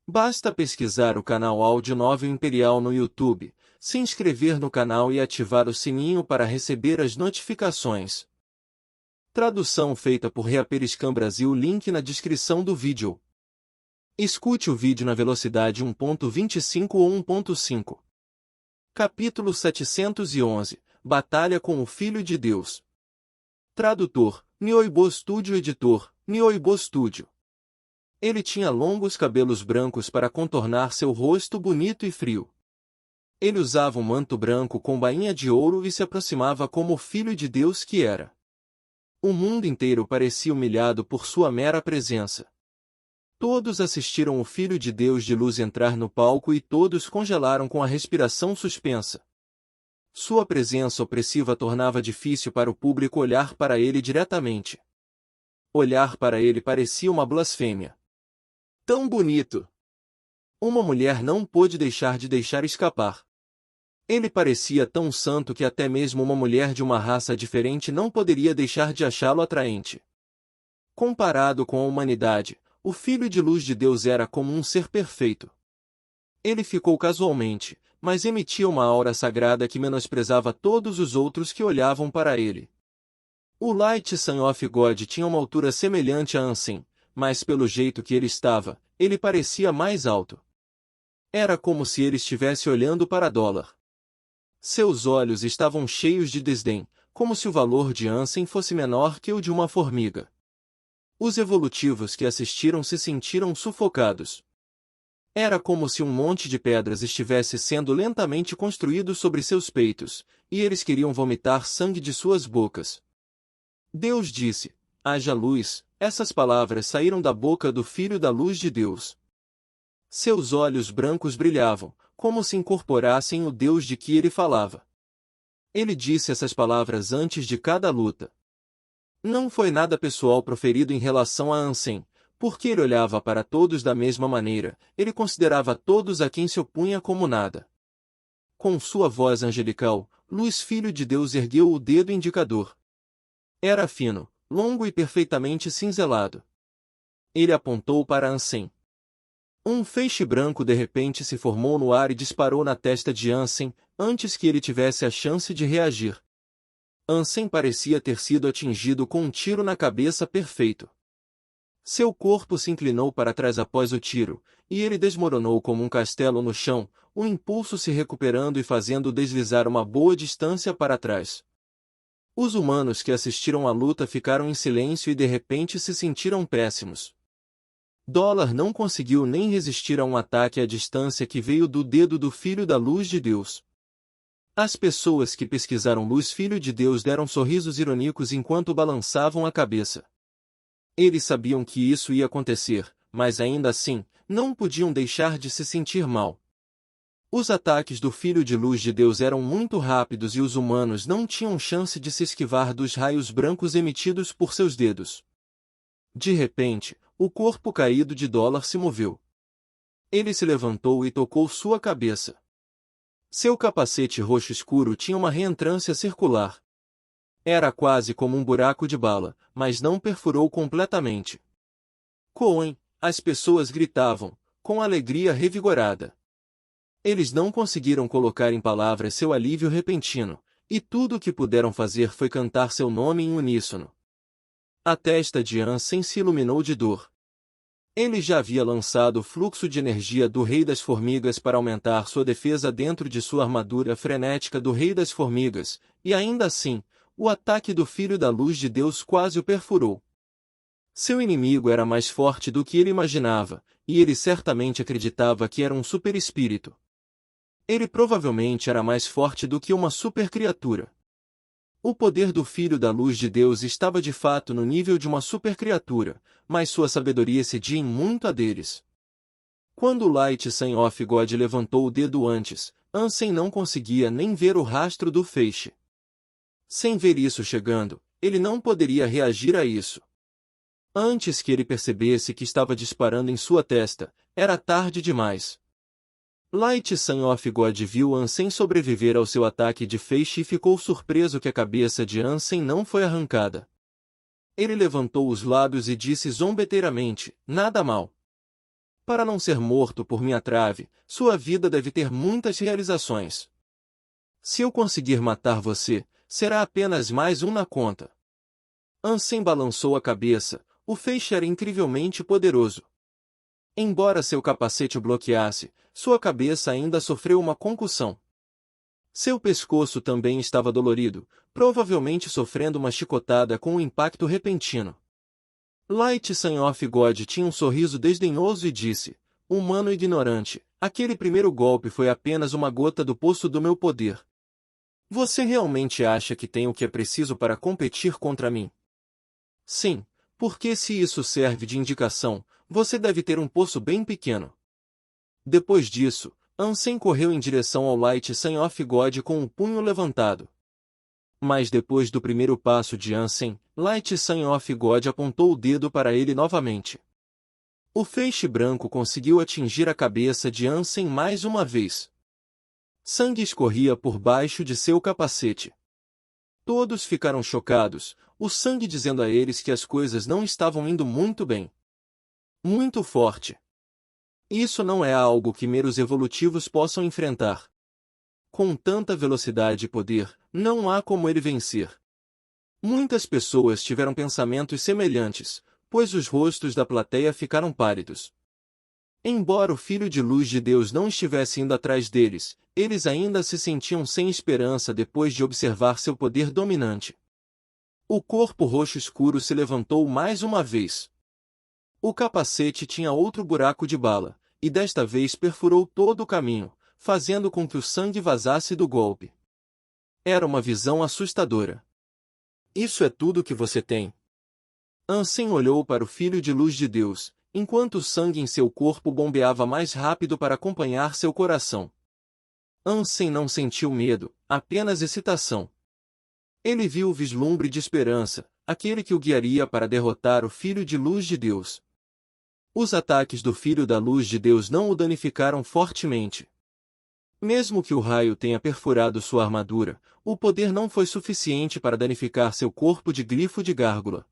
Basta pesquisar o canal Áudio Novel Imperial no YouTube, se inscrever no canal e ativar o sininho para receber as notificações. Tradução feita por Reaperiscan Brasil. Link na descrição do vídeo. Escute o vídeo na velocidade 1.25 ou 1.5. Capítulo 711. Batalha com o Filho de Deus. Tradutor, Nioibo Studio. Editor, Nioibo Studio. Ele tinha longos cabelos brancos para contornar seu rosto bonito e frio. Ele usava um manto branco com bainha de ouro e se aproximava como o Filho de Deus que era. O mundo inteiro parecia humilhado por sua mera presença. Todos assistiram o Filho de Deus de luz entrar no palco e todos congelaram com a respiração suspensa. Sua presença opressiva tornava difícil para o público olhar para ele diretamente. Olhar para ele parecia uma blasfêmia. Tão bonito! Uma mulher não pôde deixar escapar. Ele parecia tão santo que até mesmo uma mulher de uma raça diferente não poderia deixar de achá-lo atraente. Comparado com a humanidade, o Filho de Luz de Deus era como um ser perfeito. Ele ficou casualmente, mas emitia uma aura sagrada que menosprezava todos os outros que olhavam para ele. O Light Son of God tinha uma altura semelhante a Ansem, mas pelo jeito que ele estava, ele parecia mais alto. Era como se ele estivesse olhando para Dólar. Seus olhos estavam cheios de desdém, como se o valor de Ansem fosse menor que o de uma formiga. Os evolutivos que assistiram se sentiram sufocados. Era como se um monte de pedras estivesse sendo lentamente construído sobre seus peitos, e eles queriam vomitar sangue de suas bocas. Deus disse: haja luz. Essas palavras saíram da boca do Filho da Luz de Deus. Seus olhos brancos brilhavam, como se incorporassem o Deus de que ele falava. Ele disse essas palavras antes de cada luta. Não foi nada pessoal proferido em relação a Ansem, porque ele olhava para todos da mesma maneira, ele considerava todos a quem se opunha como nada. Com sua voz angelical, Luz Filho de Deus ergueu o dedo indicador. Era fino, longo e perfeitamente cinzelado. Ele apontou para Ansem. Um feixe branco de repente se formou no ar e disparou na testa de Ansem, antes que ele tivesse a chance de reagir. Ansem parecia ter sido atingido com um tiro na cabeça perfeito. Seu corpo se inclinou para trás após o tiro, e ele desmoronou como um castelo no chão, o impulso se recuperando e fazendo deslizar uma boa distância para trás. Os humanos que assistiram à luta ficaram em silêncio e de repente se sentiram péssimos. Dólar não conseguiu nem resistir a um ataque à distância que veio do dedo do Filho da Luz de Deus. As pessoas que pesquisaram Luz Filho de Deus deram sorrisos irônicos enquanto balançavam a cabeça. Eles sabiam que isso ia acontecer, mas ainda assim, não podiam deixar de se sentir mal. Os ataques do Filho de Luz de Deus eram muito rápidos e os humanos não tinham chance de se esquivar dos raios brancos emitidos por seus dedos. De repente, o corpo caído de Dólar se moveu. Ele se levantou e tocou sua cabeça. Seu capacete roxo escuro tinha uma reentrância circular. Era quase como um buraco de bala, mas não perfurou completamente. Coen, as pessoas gritavam, com alegria revigorada. Eles não conseguiram colocar em palavras seu alívio repentino, e tudo o que puderam fazer foi cantar seu nome em uníssono. A testa de Ansem se iluminou de dor. Ele já havia lançado o fluxo de energia do Rei das Formigas para aumentar sua defesa dentro de sua armadura frenética do Rei das Formigas, e ainda assim, o ataque do Filho da Luz de Deus quase o perfurou. Seu inimigo era mais forte do que ele imaginava, e ele certamente acreditava que era um superespírito. Ele provavelmente era mais forte do que uma supercriatura. O poder do Filho da Luz de Deus estava de fato no nível de uma supercriatura, mas sua sabedoria excedia em muito a deles. Quando o Light Son of God levantou o dedo antes, Ansem não conseguia nem ver o rastro do feixe. Sem ver isso chegando, ele não poderia reagir a isso. Antes que ele percebesse que estava disparando em sua testa, era tarde demais. Light Son of God viu Ansem sobreviver ao seu ataque de feixe e ficou surpreso que a cabeça de Ansem não foi arrancada. Ele levantou os lábios e disse zombeteiramente, nada mal. Para não ser morto por minha trave, sua vida deve ter muitas realizações. Se eu conseguir matar você, será apenas mais um na conta. Ansem balançou a cabeça, o feixe era incrivelmente poderoso. Embora seu capacete o bloqueasse, sua cabeça ainda sofreu uma concussão. Seu pescoço também estava dolorido, provavelmente sofrendo uma chicotada com um impacto repentino. Light Son of God tinha um sorriso desdenhoso e disse: humano ignorante, aquele primeiro golpe foi apenas uma gota do poço do meu poder. Você realmente acha que tem o que é preciso para competir contra mim? Sim, porque se isso serve de indicação, você deve ter um poço bem pequeno. Depois disso, Ansem correu em direção ao Light Son of God com o punho levantado. Mas depois do primeiro passo de Ansem, Light Son of God apontou o dedo para ele novamente. O feixe branco conseguiu atingir a cabeça de Ansem mais uma vez. Sangue escorria por baixo de seu capacete. Todos ficaram chocados, o sangue dizendo a eles que as coisas não estavam indo muito bem. Muito forte. Isso não é algo que meros evolutivos possam enfrentar. Com tanta velocidade e poder, não há como ele vencer. Muitas pessoas tiveram pensamentos semelhantes, pois os rostos da plateia ficaram pálidos. Embora o Filho de Luz de Deus não estivesse indo atrás deles, eles ainda se sentiam sem esperança depois de observar seu poder dominante. O corpo roxo escuro se levantou mais uma vez. O capacete tinha outro buraco de bala, e desta vez perfurou todo o caminho, fazendo com que o sangue vazasse do golpe. Era uma visão assustadora. Isso é tudo que você tem? Ansem olhou para o Filho de Luz de Deus, enquanto o sangue em seu corpo bombeava mais rápido para acompanhar seu coração. Ansem não sentiu medo, apenas excitação. Ele viu o vislumbre de esperança, aquele que o guiaria para derrotar o Filho de Luz de Deus. Os ataques do Filho da Luz de Deus não o danificaram fortemente. Mesmo que o raio tenha perfurado sua armadura, o poder não foi suficiente para danificar seu corpo de glifo de gárgula.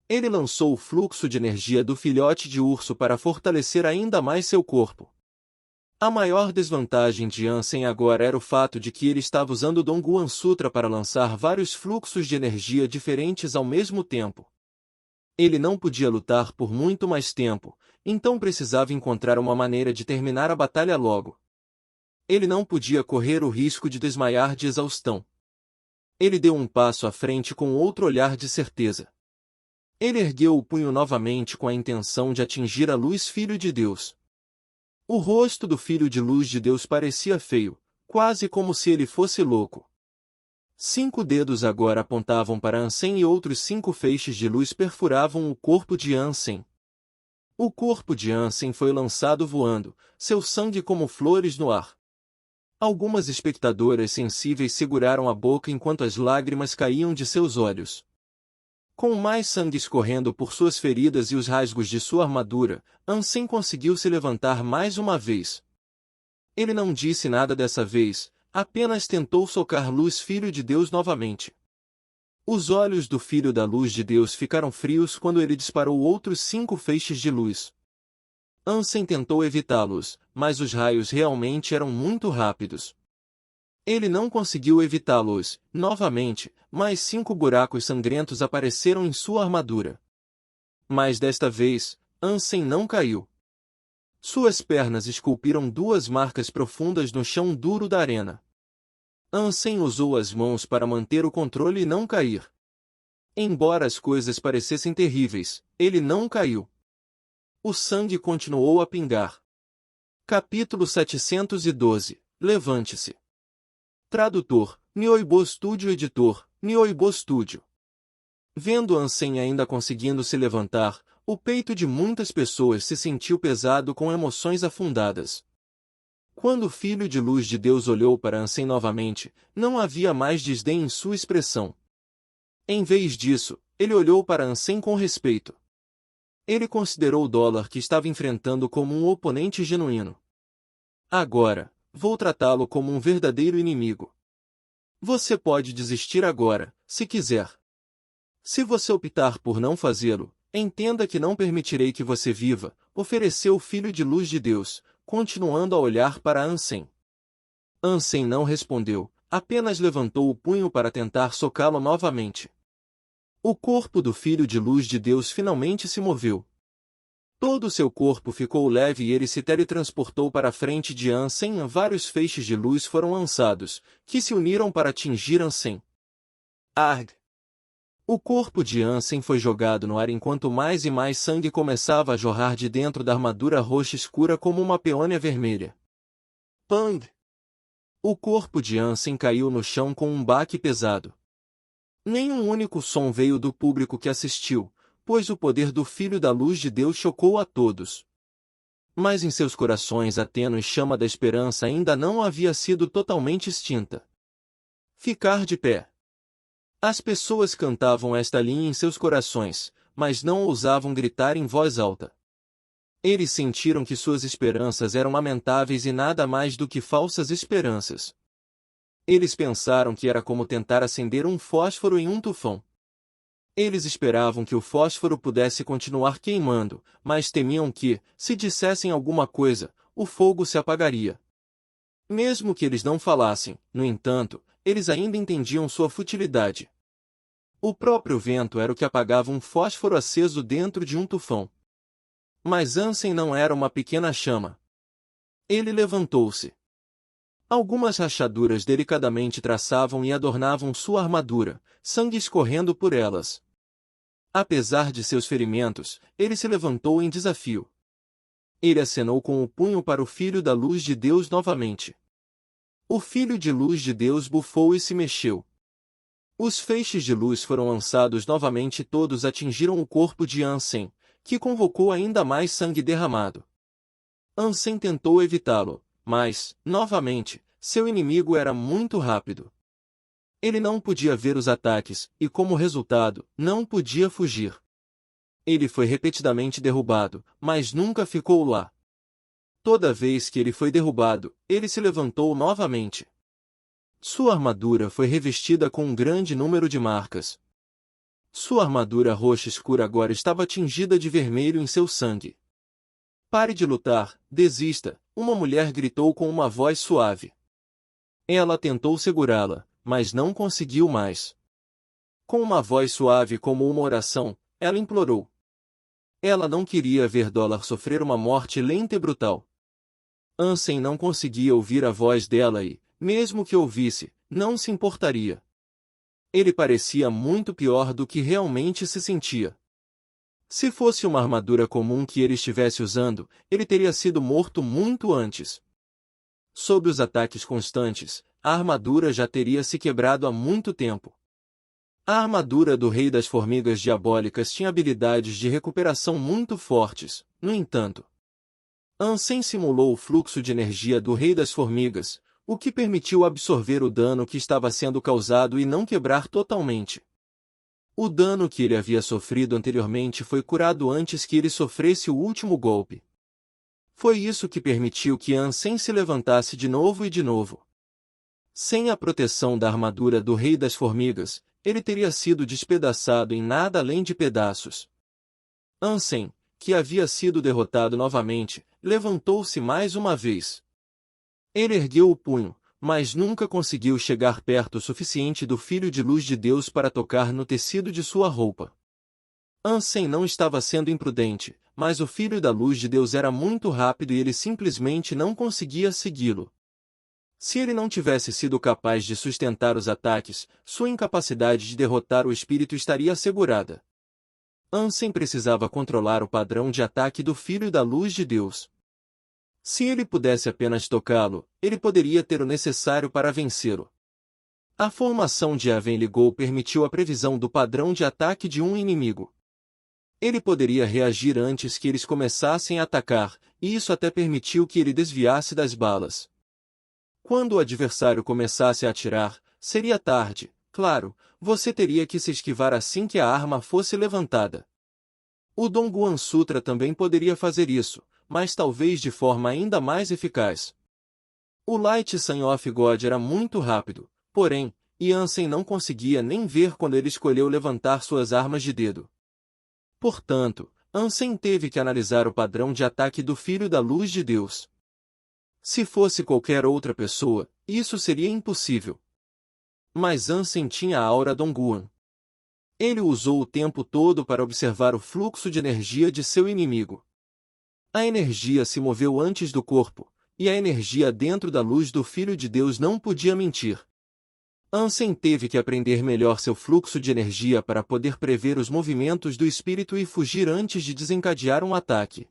Ele lançou o fluxo de energia do filhote de urso para fortalecer ainda mais seu corpo. A maior desvantagem de Ansem agora era o fato de que ele estava usando o Dongguan Sutra para lançar vários fluxos de energia diferentes ao mesmo tempo. Ele não podia lutar por muito mais tempo, então precisava encontrar uma maneira de terminar a batalha logo. Ele não podia correr o risco de desmaiar de exaustão. Ele deu um passo à frente com outro olhar de certeza. Ele ergueu o punho novamente com a intenção de atingir a luz Filho de Deus. O rosto do Filho de Luz de Deus parecia feio, quase como se ele fosse louco. 5 dedos agora apontavam para Ansem e outros 5 feixes de luz perfuravam o corpo de Ansem. O corpo de Ansem foi lançado voando, seu sangue como flores no ar. Algumas espectadoras sensíveis seguraram a boca enquanto as lágrimas caíam de seus olhos. Com mais sangue escorrendo por suas feridas e os rasgos de sua armadura, Ansem conseguiu se levantar mais uma vez. Ele não disse nada dessa vez, apenas tentou socar Luz Filho de Deus novamente. Os olhos do Filho da Luz de Deus ficaram frios quando ele disparou outros 5 feixes de luz. Ansem tentou evitá-los, mas os raios realmente eram muito rápidos. Ele não conseguiu evitá-los. Novamente, mais 5 buracos sangrentos apareceram em sua armadura. Mas desta vez, Ansem não caiu. Suas pernas esculpiram 2 marcas profundas no chão duro da arena. Ansem usou as mãos para manter o controle e não cair. Embora as coisas parecessem terríveis, ele não caiu. O sangue continuou a pingar. Capítulo 712. Levante-se. Tradutor, Nioibo Studio. Editor, Nioibo Studio. Vendo Ansem ainda conseguindo se levantar, o peito de muitas pessoas se sentiu pesado com emoções afundadas. Quando o Filho de Luz de Deus olhou para Ansem novamente, não havia mais desdém em sua expressão. Em vez disso, ele olhou para Ansem com respeito. Ele considerou o dólar que estava enfrentando como um oponente genuíno. Agora, vou tratá-lo como um verdadeiro inimigo. Você pode desistir agora, se quiser. Se você optar por não fazê-lo, Entenda que não permitirei que você viva, ofereceu o filho de luz de Deus, continuando a olhar para Ansem. Ansem não respondeu, apenas levantou o punho para tentar socá-lo novamente. O corpo do filho de luz de Deus finalmente se moveu. Todo o seu corpo ficou leve e ele se teletransportou para a frente de Ansem. Vários feixes de luz foram lançados, que se uniram para atingir Ansem. Arg! O corpo de Ansem foi jogado no ar enquanto mais e mais sangue começava a jorrar de dentro da armadura roxa escura como uma peônia vermelha. Pang! O corpo de Ansem caiu no chão com um baque pesado. Nenhum único som veio do público que assistiu, pois o poder do Filho da Luz de Deus chocou a todos. Mas em seus corações a tênue chama da esperança ainda não havia sido totalmente extinta. Ficar de pé. As pessoas cantavam esta linha em seus corações, mas não ousavam gritar em voz alta. Eles sentiram que suas esperanças eram lamentáveis e nada mais do que falsas esperanças. Eles pensaram que era como tentar acender um fósforo em um tufão. Eles esperavam que o fósforo pudesse continuar queimando, mas temiam que, se dissessem alguma coisa, o fogo se apagaria. Mesmo que eles não falassem, no entanto, eles ainda entendiam sua futilidade. O próprio vento era o que apagava um fósforo aceso dentro de um tufão. Mas Ansem não era uma pequena chama. Ele levantou-se. Algumas rachaduras delicadamente traçavam e adornavam sua armadura, sangue escorrendo por elas. Apesar de seus ferimentos, ele se levantou em desafio. Ele acenou com o punho para o Filho da Luz de Deus novamente. O Filho de Luz de Deus bufou e se mexeu. Os feixes de luz foram lançados novamente e todos atingiram o corpo de Ansem, que convocou ainda mais sangue derramado. Ansem tentou evitá-lo, mas, novamente, seu inimigo era muito rápido. Ele não podia ver os ataques, e como resultado, não podia fugir. Ele foi repetidamente derrubado, mas nunca ficou lá. Toda vez que ele foi derrubado, ele se levantou novamente. Sua armadura foi revestida com um grande número de marcas. Sua armadura roxa escura agora estava tingida de vermelho em seu sangue. Pare de lutar, desista, uma mulher gritou com uma voz suave. Ela tentou segurá-la, mas não conseguiu mais. Com uma voz suave como uma oração, ela implorou. Ela não queria ver Dólar sofrer uma morte lenta e brutal. Ansem não conseguia ouvir a voz dela e, mesmo que ouvisse, não se importaria. Ele parecia muito pior do que realmente se sentia. Se fosse uma armadura comum que ele estivesse usando, ele teria sido morto muito antes. Sob os ataques constantes, a armadura já teria se quebrado há muito tempo. A armadura do Rei das Formigas Diabólicas tinha habilidades de recuperação muito fortes, no entanto. Ansem simulou o fluxo de energia do Rei das Formigas, o que permitiu absorver o dano que estava sendo causado e não quebrar totalmente. O dano que ele havia sofrido anteriormente foi curado antes que ele sofresse o último golpe. Foi isso que permitiu que Ansem se levantasse de novo e de novo. Sem a proteção da armadura do Rei das Formigas, ele teria sido despedaçado em nada além de pedaços. Ansem, que havia sido derrotado novamente, levantou-se mais uma vez. Ele ergueu o punho, mas nunca conseguiu chegar perto o suficiente do Filho de Luz de Deus para tocar no tecido de sua roupa. Ansem não estava sendo imprudente, mas o Filho da Luz de Deus era muito rápido e ele simplesmente não conseguia segui-lo. Se ele não tivesse sido capaz de sustentar os ataques, sua incapacidade de derrotar o espírito estaria assegurada. Ansem precisava controlar o padrão de ataque do Filho da Luz de Deus. Se ele pudesse apenas tocá-lo, ele poderia ter o necessário para vencê-lo. A formação de Aven-Ligou permitiu a previsão do padrão de ataque de um inimigo. Ele poderia reagir antes que eles começassem a atacar, e isso até permitiu que ele desviasse das balas. Quando o adversário começasse a atirar, seria tarde, claro, você teria que se esquivar assim que a arma fosse levantada. O Dongguan Sutra também poderia fazer isso, mas talvez de forma ainda mais eficaz. O Light Sun of God era muito rápido, porém, Ansem não conseguia nem ver quando ele escolheu levantar suas armas de dedo. Portanto, Ansem teve que analisar o padrão de ataque do Filho da Luz de Deus. Se fosse qualquer outra pessoa, isso seria impossível. Mas Ansem tinha a aura Dongguan. Ele usou o tempo todo para observar o fluxo de energia de seu inimigo. A energia se moveu antes do corpo, e a energia dentro da luz do Filho de Deus não podia mentir. Ansem teve que aprender melhor seu fluxo de energia para poder prever os movimentos do espírito e fugir antes de desencadear um ataque.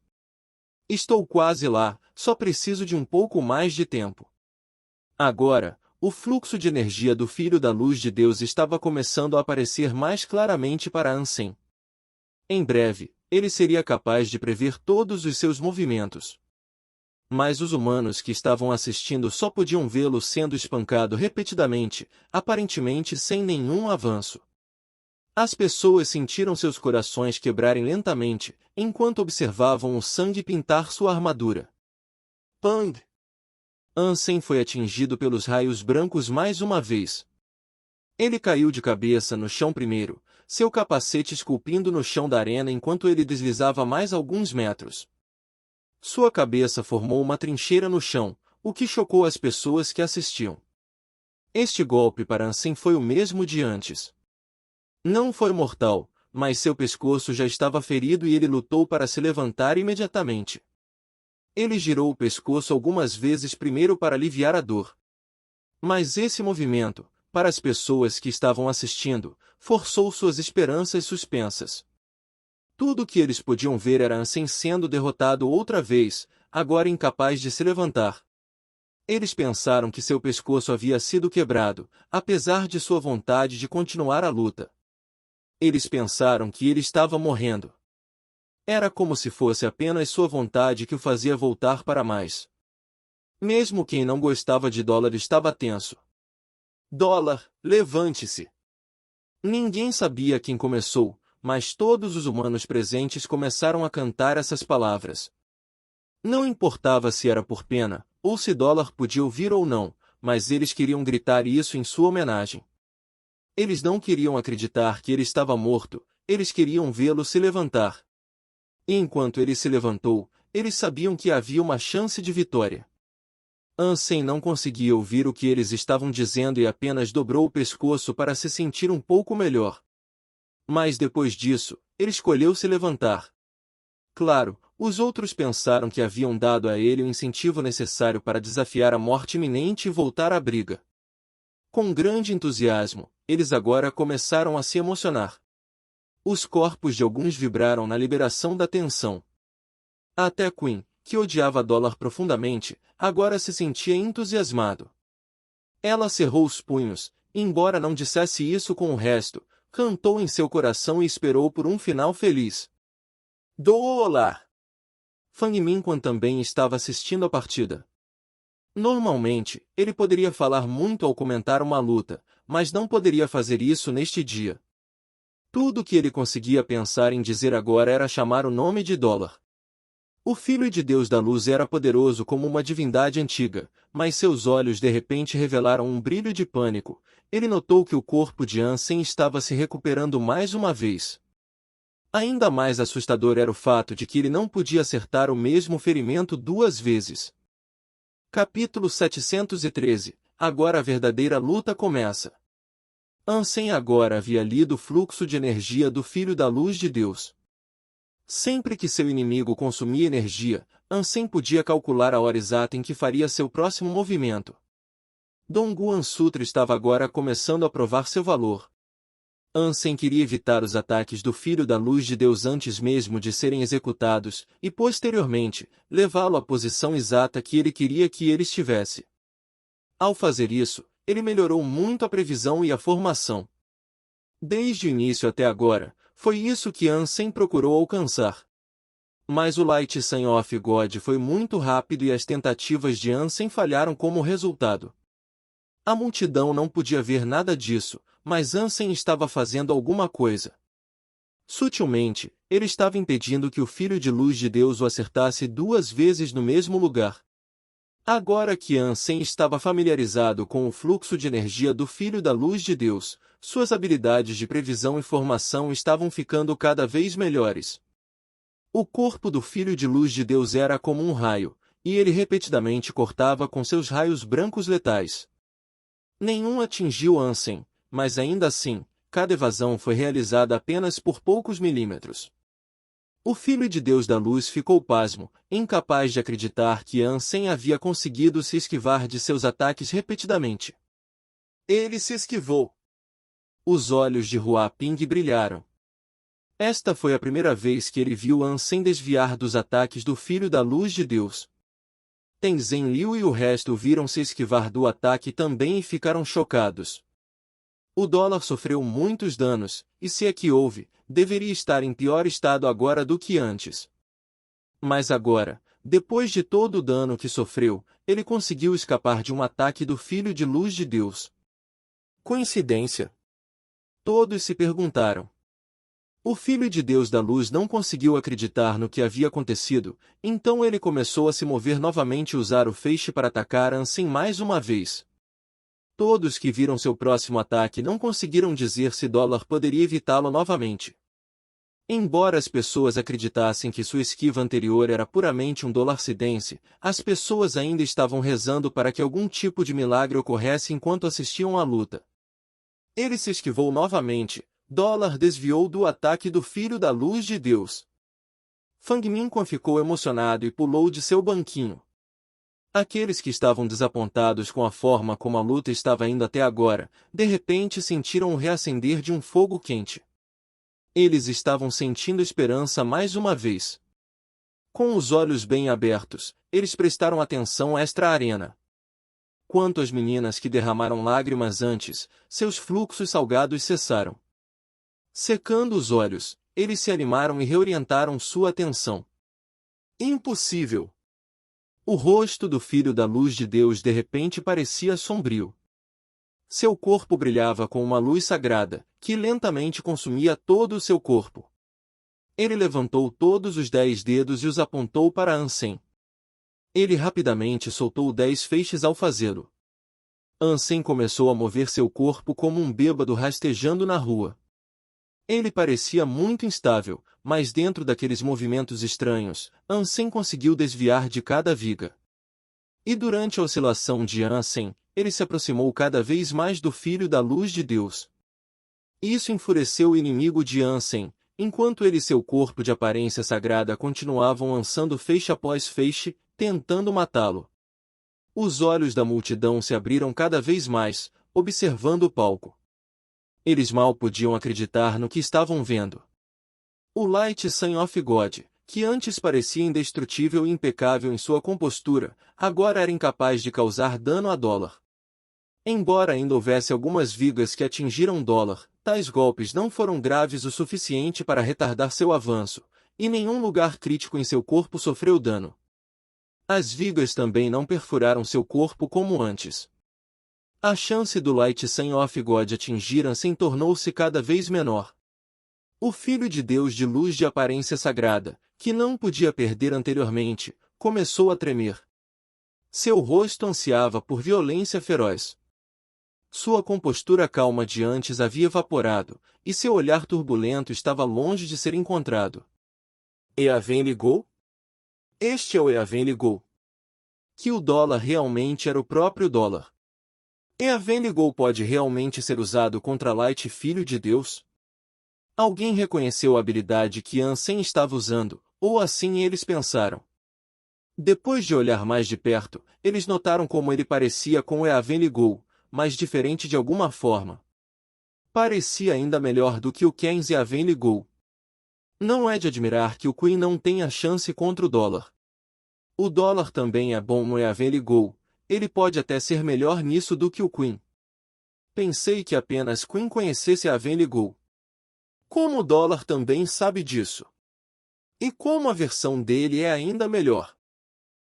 Estou quase lá, só preciso de um pouco mais de tempo. Agora, o fluxo de energia do Filho da Luz de Deus estava começando a aparecer mais claramente para Ansem. Em breve, ele seria capaz de prever todos os seus movimentos. Mas os humanos que estavam assistindo só podiam vê-lo sendo espancado repetidamente, aparentemente sem nenhum avanço. As pessoas sentiram seus corações quebrarem lentamente, enquanto observavam o sangue pintar sua armadura. Pang! Ansem foi atingido pelos raios brancos mais uma vez. Ele caiu de cabeça no chão primeiro, seu capacete esculpindo no chão da arena enquanto ele deslizava mais alguns metros. Sua cabeça formou uma trincheira no chão, o que chocou as pessoas que assistiam. Este golpe para Ansem foi o mesmo de antes. Não foi mortal, mas seu pescoço já estava ferido e ele lutou para se levantar imediatamente. Ele girou o pescoço algumas vezes primeiro para aliviar a dor. Mas esse movimento, para as pessoas que estavam assistindo, forçou suas esperanças suspensas. Tudo o que eles podiam ver era Ansem sendo derrotado outra vez, agora incapaz de se levantar. Eles pensaram que seu pescoço havia sido quebrado, apesar de sua vontade de continuar a luta. Eles pensaram que ele estava morrendo. Era como se fosse apenas sua vontade que o fazia voltar para mais. Mesmo quem não gostava de Dólar estava tenso. Dólar, levante-se! Ninguém sabia quem começou, mas todos os humanos presentes começaram a cantar essas palavras. Não importava se era por pena, ou se Dólar podia ouvir ou não, mas eles queriam gritar isso em sua homenagem. Eles não queriam acreditar que ele estava morto, eles queriam vê-lo se levantar. E enquanto ele se levantou, eles sabiam que havia uma chance de vitória. Ansem não conseguia ouvir o que eles estavam dizendo e apenas dobrou o pescoço para se sentir um pouco melhor. Mas depois disso, ele escolheu se levantar. Claro, os outros pensaram que haviam dado a ele o incentivo necessário para desafiar a morte iminente e voltar à briga. Com grande entusiasmo, eles agora começaram a se emocionar. Os corpos de alguns vibraram na liberação da tensão. Até Queen, que odiava Dólar profundamente, agora se sentia entusiasmado. Ela cerrou os punhos, embora não dissesse isso com o resto, cantou em seu coração e esperou por um final feliz. Dólar! Fang Minquan também estava assistindo a partida. Normalmente, ele poderia falar muito ao comentar uma luta, mas não poderia fazer isso neste dia. Tudo o que ele conseguia pensar em dizer agora era chamar o nome de Dólar. O Filho de Deus da Luz era poderoso como uma divindade antiga, mas seus olhos de repente revelaram um brilho de pânico. Ele notou que o corpo de Ansem estava se recuperando mais uma vez. Ainda mais assustador era o fato de que ele não podia acertar o mesmo ferimento duas vezes. Capítulo 713. Agora a verdadeira luta começa. Ansem agora havia lido o fluxo de energia do Filho da Luz de Deus. Sempre que seu inimigo consumia energia, Ansem podia calcular a hora exata em que faria seu próximo movimento. Dongguan Sutra estava agora começando a provar seu valor. Ansem queria evitar os ataques do Filho da Luz de Deus antes mesmo de serem executados, e posteriormente, levá-lo à posição exata que ele queria que ele estivesse. Ao fazer isso, ele melhorou muito a previsão e a formação. Desde o início até agora, foi isso que Ansem procurou alcançar. Mas o Light Sun of God foi muito rápido e as tentativas de Ansem falharam como resultado. A multidão não podia ver nada disso, mas Ansem estava fazendo alguma coisa. Sutilmente, ele estava impedindo que o Filho de Luz de Deus o acertasse duas vezes no mesmo lugar. Agora que Ansem estava familiarizado com o fluxo de energia do Filho da Luz de Deus, suas habilidades de previsão e formação estavam ficando cada vez melhores. O corpo do Filho de Luz de Deus era como um raio, e ele repetidamente cortava com seus raios brancos letais. Nenhum atingiu Ansem, mas ainda assim, cada evasão foi realizada apenas por poucos milímetros. O Filho de Deus da Luz ficou pasmo, incapaz de acreditar que Ansem havia conseguido se esquivar de seus ataques repetidamente. Ele se esquivou. Os olhos de Hua Ping brilharam. Esta foi a primeira vez que ele viu Ansem desviar dos ataques do Filho da Luz de Deus. Tenzin Liu e o resto viram-se esquivar do ataque também e ficaram chocados. O dólar sofreu muitos danos, e se é que houve, deveria estar em pior estado agora do que antes. Mas agora, depois de todo o dano que sofreu, ele conseguiu escapar de um ataque do Filho de Luz de Deus. Coincidência? Todos se perguntaram. O Filho de Deus da Luz não conseguiu acreditar no que havia acontecido, então ele começou a se mover novamente e usar o feixe para atacar Ansem mais uma vez. Todos que viram seu próximo ataque não conseguiram dizer se Dólar poderia evitá-lo novamente. Embora as pessoas acreditassem que sua esquiva anterior era puramente um dolarcidense, as pessoas ainda estavam rezando para que algum tipo de milagre ocorresse enquanto assistiam à luta. Ele se esquivou novamente. Dólar desviou do ataque do Filho da Luz de Deus. Fang Minquan ficou emocionado e pulou de seu banquinho. Aqueles que estavam desapontados com a forma como a luta estava indo até agora, de repente sentiram o reacender de um fogo quente. Eles estavam sentindo esperança mais uma vez. Com os olhos bem abertos, eles prestaram atenção a esta arena. Quanto às meninas que derramaram lágrimas antes, seus fluxos salgados cessaram. Secando os olhos, eles se animaram e reorientaram sua atenção. Impossível! O rosto do Filho da Luz de Deus de repente parecia sombrio. Seu corpo brilhava com uma luz sagrada, que lentamente consumia todo o seu corpo. Ele levantou todos os 10 dedos e os apontou para Ansem. Ele rapidamente soltou 10 feixes ao fazê-lo. Ansem começou a mover seu corpo como um bêbado rastejando na rua. Ele parecia muito instável, mas dentro daqueles movimentos estranhos, Ansem conseguiu desviar de cada viga. E durante a oscilação de Ansem, ele se aproximou cada vez mais do Filho da Luz de Deus. Isso enfureceu o inimigo de Ansem, enquanto ele e seu corpo de aparência sagrada continuavam lançando feixe após feixe, tentando matá-lo. Os olhos da multidão se abriram cada vez mais, observando o palco. Eles mal podiam acreditar no que estavam vendo. O Light Son of God, que antes parecia indestrutível e impecável em sua compostura, agora era incapaz de causar dano a Dólar. Embora ainda houvesse algumas vigas que atingiram Dólar, tais golpes não foram graves o suficiente para retardar seu avanço, e nenhum lugar crítico em seu corpo sofreu dano. As vigas também não perfuraram seu corpo como antes. A chance do Light Son of God atingir Ansem tornou-se cada vez menor. O Filho de Deus de luz de aparência sagrada, que não podia perder anteriormente, começou a tremer. Seu rosto ansiava por violência feroz. Sua compostura calma de antes havia evaporado, e seu olhar turbulento estava longe de ser encontrado. Eaven ligou? Este é o Eaven ligou. Que o dólar realmente era o próprio dólar. Eaven ligou pode realmente ser usado contra Light Filho de Deus? Alguém reconheceu a habilidade que Ansem estava usando, ou assim eles pensaram. Depois de olhar mais de perto, eles notaram como ele parecia com o Eaven ligou, mas diferente de alguma forma. Parecia ainda melhor do que o Ken's Eaven ligou. Não é de admirar que o Queen não tenha chance contra o dólar. O dólar também é bom no Eaven ligou, ele pode até ser melhor nisso do que o Queen. Pensei que apenas Queen conhecesse Eaven ligou. Como o dólar também sabe disso. E como a versão dele é ainda melhor.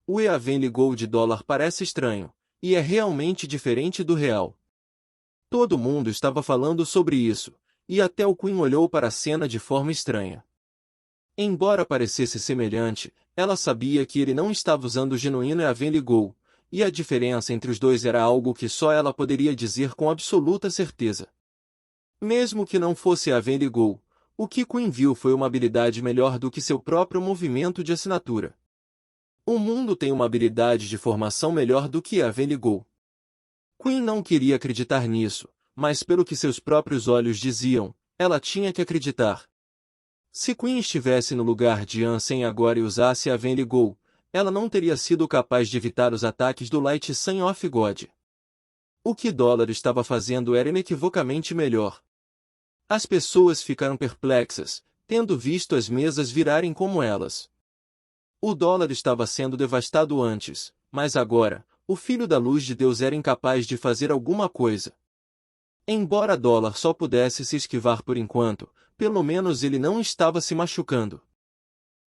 O Eaven ligou de dólar parece estranho, e é realmente diferente do real. Todo mundo estava falando sobre isso, e até o Queen olhou para a cena de forma estranha. Embora parecesse semelhante, ela sabia que ele não estava usando o genuíno Eaven ligou, e a diferença entre os dois era algo que só ela poderia dizer com absoluta certeza. Mesmo que não fosse a Venligol, o que Quinn viu foi uma habilidade melhor do que seu próprio movimento de assinatura. O mundo tem uma habilidade de formação melhor do que a Venligol. Quinn não queria acreditar nisso, mas pelo que seus próprios olhos diziam, ela tinha que acreditar. Se Quinn estivesse no lugar de Ansem agora e usasse a Venligol, ela não teria sido capaz de evitar os ataques do Light Sun of God. O que Dollar estava fazendo era inequivocamente melhor. As pessoas ficaram perplexas, tendo visto as mesas virarem como elas. O dólar estava sendo devastado antes, mas agora, o Filho da Luz de Deus era incapaz de fazer alguma coisa. Embora Dollar só pudesse se esquivar por enquanto, pelo menos ele não estava se machucando.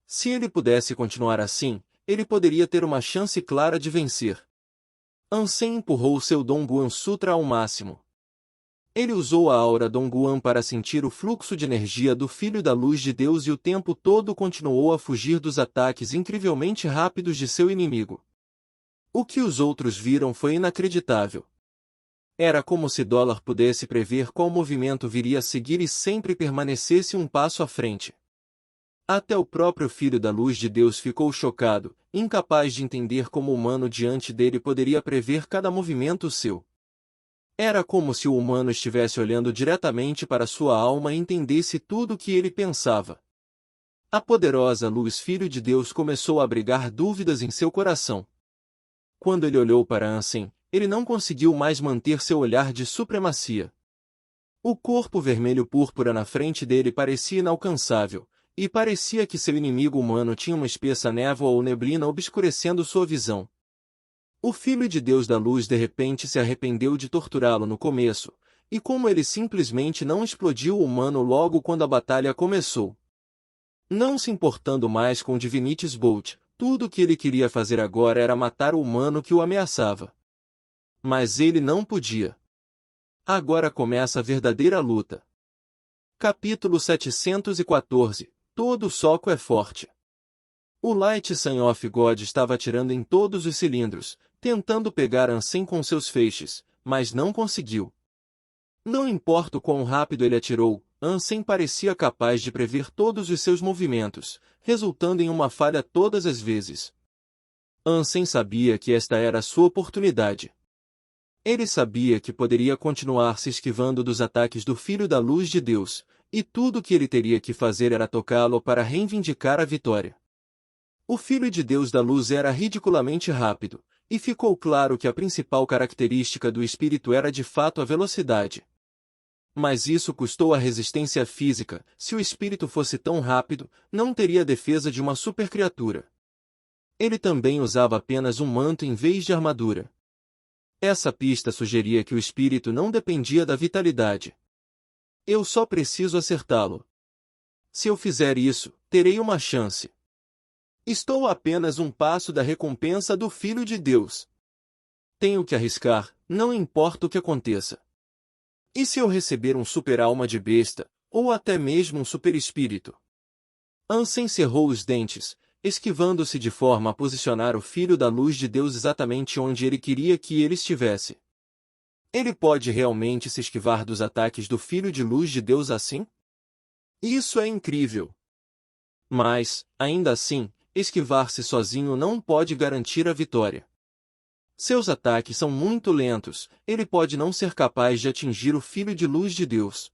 Se ele pudesse continuar assim, ele poderia ter uma chance clara de vencer. Ansem empurrou seu Dongguan Sutra ao máximo. Ele usou a aura Dongguan para sentir o fluxo de energia do Filho da Luz de Deus e o tempo todo continuou a fugir dos ataques incrivelmente rápidos de seu inimigo. O que os outros viram foi inacreditável. Era como se Dollar pudesse prever qual movimento viria a seguir e sempre permanecesse um passo à frente. Até o próprio Filho da Luz de Deus ficou chocado, incapaz de entender como o humano diante dele poderia prever cada movimento seu. Era como se o humano estivesse olhando diretamente para sua alma e entendesse tudo o que ele pensava. A poderosa luz Filho de Deus começou a abrigar dúvidas em seu coração. Quando ele olhou para Ansem, ele não conseguiu mais manter seu olhar de supremacia. O corpo vermelho púrpura na frente dele parecia inalcançável, e parecia que seu inimigo humano tinha uma espessa névoa ou neblina obscurecendo sua visão. O Filho de Deus da Luz de repente se arrependeu de torturá-lo no começo, e como ele simplesmente não explodiu o humano logo quando a batalha começou. Não se importando mais com Divinity's Bolt, tudo o que ele queria fazer agora era matar o humano que o ameaçava. Mas ele não podia. Agora começa a verdadeira luta. Capítulo 714. Todo soco é forte. O Light Sun of God estava atirando em todos os cilindros, tentando pegar Ansem com seus feixes, mas não conseguiu. Não importa o quão rápido ele atirou, Ansem parecia capaz de prever todos os seus movimentos, resultando em uma falha todas as vezes. Ansem sabia que esta era a sua oportunidade. Ele sabia que poderia continuar se esquivando dos ataques do Filho da Luz de Deus, e tudo o que ele teria que fazer era tocá-lo para reivindicar a vitória. O Filho de Deus da Luz era ridiculamente rápido, e ficou claro que a principal característica do espírito era de fato a velocidade. Mas isso custou a resistência física. Se o espírito fosse tão rápido, não teria a defesa de uma supercriatura. Ele também usava apenas um manto em vez de armadura. Essa pista sugeria que o espírito não dependia da vitalidade. Eu só preciso acertá-lo. Se eu fizer isso, terei uma chance. Estou a apenas um passo da recompensa do Filho de Deus. Tenho que arriscar, não importa o que aconteça. E se eu receber um super-alma de besta, ou até mesmo um super-espírito? Ansem cerrou os dentes, esquivando-se de forma a posicionar o Filho da Luz de Deus exatamente onde ele queria que ele estivesse. Ele pode realmente se esquivar dos ataques do Filho de Luz de Deus assim? Isso é incrível. Mas, ainda assim, esquivar-se sozinho não pode garantir a vitória. Seus ataques são muito lentos, ele pode não ser capaz de atingir o Filho de Luz de Deus.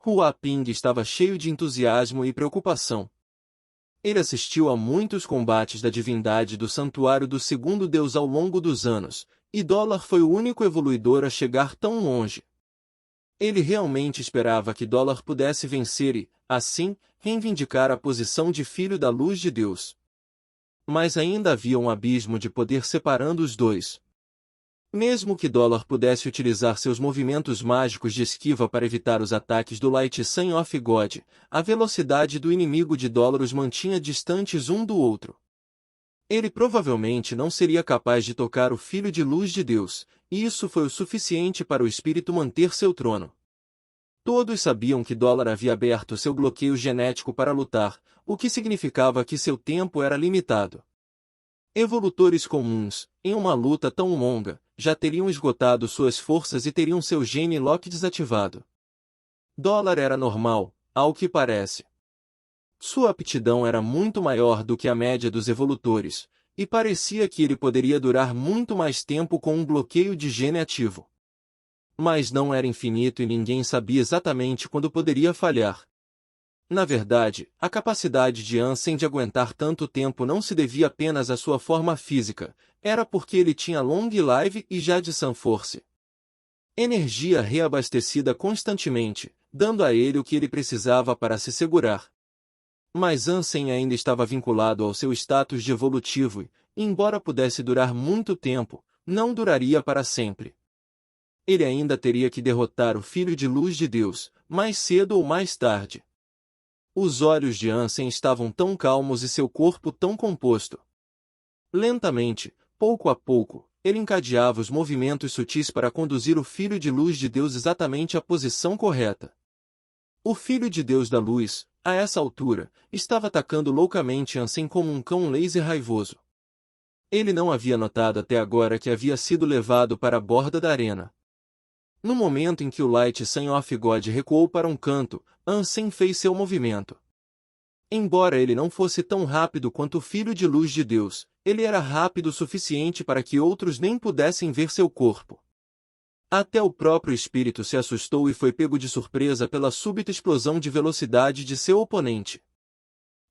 Hua Ping estava cheio de entusiasmo e preocupação. Ele assistiu a muitos combates da divindade do santuário do segundo deus ao longo dos anos, e Dollar foi o único evoluidor a chegar tão longe. Ele realmente esperava que Dollar pudesse vencer e, assim, reivindicar a posição de Filho da Luz de Deus. Mas ainda havia um abismo de poder separando os dois. Mesmo que Dollar pudesse utilizar seus movimentos mágicos de esquiva para evitar os ataques do Light Sun of God, a velocidade do inimigo de Dollar os mantinha distantes um do outro. Ele provavelmente não seria capaz de tocar o Filho de Luz de Deus, e isso foi o suficiente para o espírito manter seu trono. Todos sabiam que Dollar havia aberto seu bloqueio genético para lutar, o que significava que seu tempo era limitado. Evolutores comuns, em uma luta tão longa, já teriam esgotado suas forças e teriam seu gene lock desativado. Dólar era normal, ao que parece. Sua aptidão era muito maior do que a média dos evolutores, e parecia que ele poderia durar muito mais tempo com um bloqueio de gene ativo. Mas não era infinito e ninguém sabia exatamente quando poderia falhar. Na verdade, a capacidade de Ansem de aguentar tanto tempo não se devia apenas à sua forma física, era porque ele tinha Long Life e Jadsan Force. Energia reabastecida constantemente, dando a ele o que ele precisava para se segurar. Mas Ansem ainda estava vinculado ao seu status de evolutivo e, embora pudesse durar muito tempo, não duraria para sempre. Ele ainda teria que derrotar o Filho de Luz de Deus, mais cedo ou mais tarde. Os olhos de Ansem estavam tão calmos e seu corpo tão composto. Lentamente, pouco a pouco, ele encadeava os movimentos sutis para conduzir o Filho de Luz de Deus exatamente à posição correta. O Filho de Deus da Luz, a essa altura, estava atacando loucamente Ansem como um cão laser raivoso. Ele não havia notado até agora que havia sido levado para a borda da arena. No momento em que o Light Son of God recuou para um canto, Ansem fez seu movimento. Embora ele não fosse tão rápido quanto o Filho de Luz de Deus, ele era rápido o suficiente para que outros nem pudessem ver seu corpo. Até o próprio espírito se assustou e foi pego de surpresa pela súbita explosão de velocidade de seu oponente.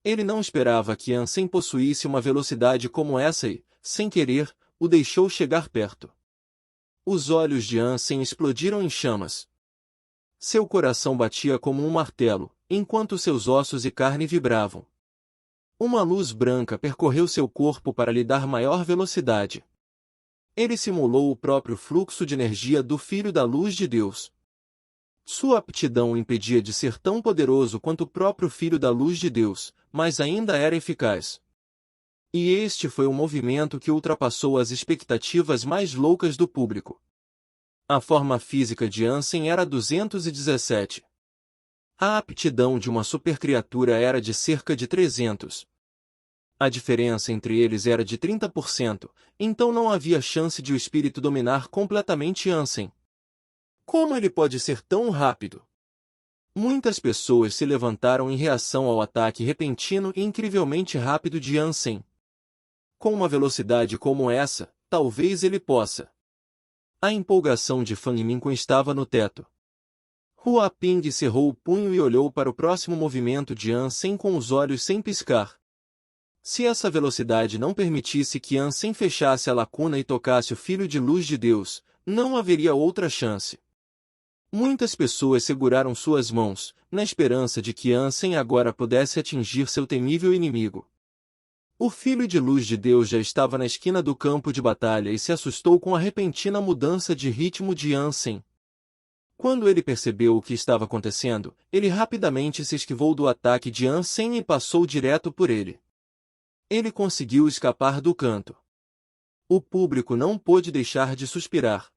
Ele não esperava que Ansem possuísse uma velocidade como essa e, sem querer, o deixou chegar perto. Os olhos de Ansem explodiram em chamas. Seu coração batia como um martelo, enquanto seus ossos e carne vibravam. Uma luz branca percorreu seu corpo para lhe dar maior velocidade. Ele simulou o próprio fluxo de energia do Filho da Luz de Deus. Sua aptidão o impedia de ser tão poderoso quanto o próprio Filho da Luz de Deus, mas ainda era eficaz. E este foi o movimento que ultrapassou as expectativas mais loucas do público. A forma física de Ansem era 217. A aptidão de uma supercriatura era de cerca de 300. A diferença entre eles era de 30%, então não havia chance de o espírito dominar completamente Ansem. Como ele pode ser tão rápido? Muitas pessoas se levantaram em reação ao ataque repentino e incrivelmente rápido de Ansem. Com uma velocidade como essa, talvez ele possa. A empolgação de Fan Minquan estava no teto. Hua Ping cerrou o punho e olhou para o próximo movimento de Ansem com os olhos sem piscar. Se essa velocidade não permitisse que Ansem fechasse a lacuna e tocasse o Filho de Luz de Deus, não haveria outra chance. Muitas pessoas seguraram suas mãos, na esperança de que Ansem agora pudesse atingir seu temível inimigo. O Filho de Luz de Deus já estava na esquina do campo de batalha e se assustou com a repentina mudança de ritmo de Ansem. Quando ele percebeu o que estava acontecendo, ele rapidamente se esquivou do ataque de Ansem e passou direto por ele. Ele conseguiu escapar do canto. O público não pôde deixar de suspirar.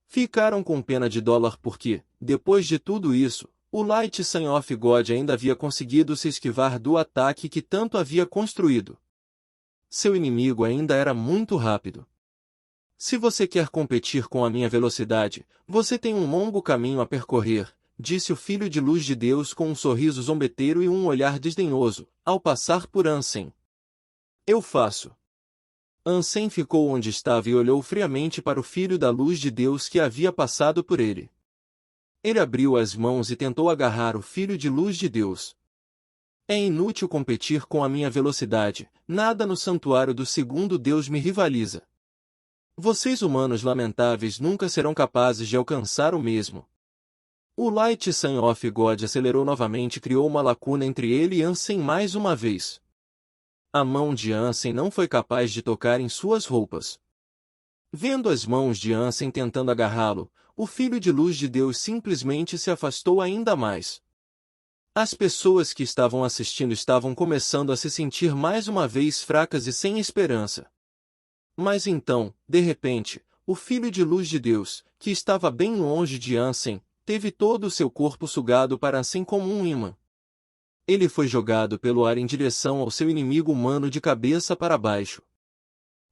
Ficaram com pena de Dólar porque, depois de tudo isso, o Light Son of God ainda havia conseguido se esquivar do ataque que tanto havia construído. Seu inimigo ainda era muito rápido. Se você quer competir com a minha velocidade, você tem um longo caminho a percorrer, disse o Filho de Luz de Deus com um sorriso zombeteiro e um olhar desdenhoso, ao passar por Ansem. Eu faço. Ansem ficou onde estava e olhou friamente para o Filho da Luz de Deus que havia passado por ele. Ele abriu as mãos e tentou agarrar o Filho de Luz de Deus. É inútil competir com a minha velocidade, nada no santuário do segundo Deus me rivaliza. Vocês humanos lamentáveis nunca serão capazes de alcançar o mesmo. O Light Son of God acelerou novamente e criou uma lacuna entre ele e Ansem mais uma vez. A mão de Ansem não foi capaz de tocar em suas roupas. Vendo as mãos de Ansem tentando agarrá-lo, o Filho de Luz de Deus simplesmente se afastou ainda mais. As pessoas que estavam assistindo estavam começando a se sentir mais uma vez fracas e sem esperança. Mas então, de repente, o Filho de Luz de Deus, que estava bem longe de Ansem, teve todo o seu corpo sugado para Ansem como um imã. Ele foi jogado pelo ar em direção ao seu inimigo humano de cabeça para baixo.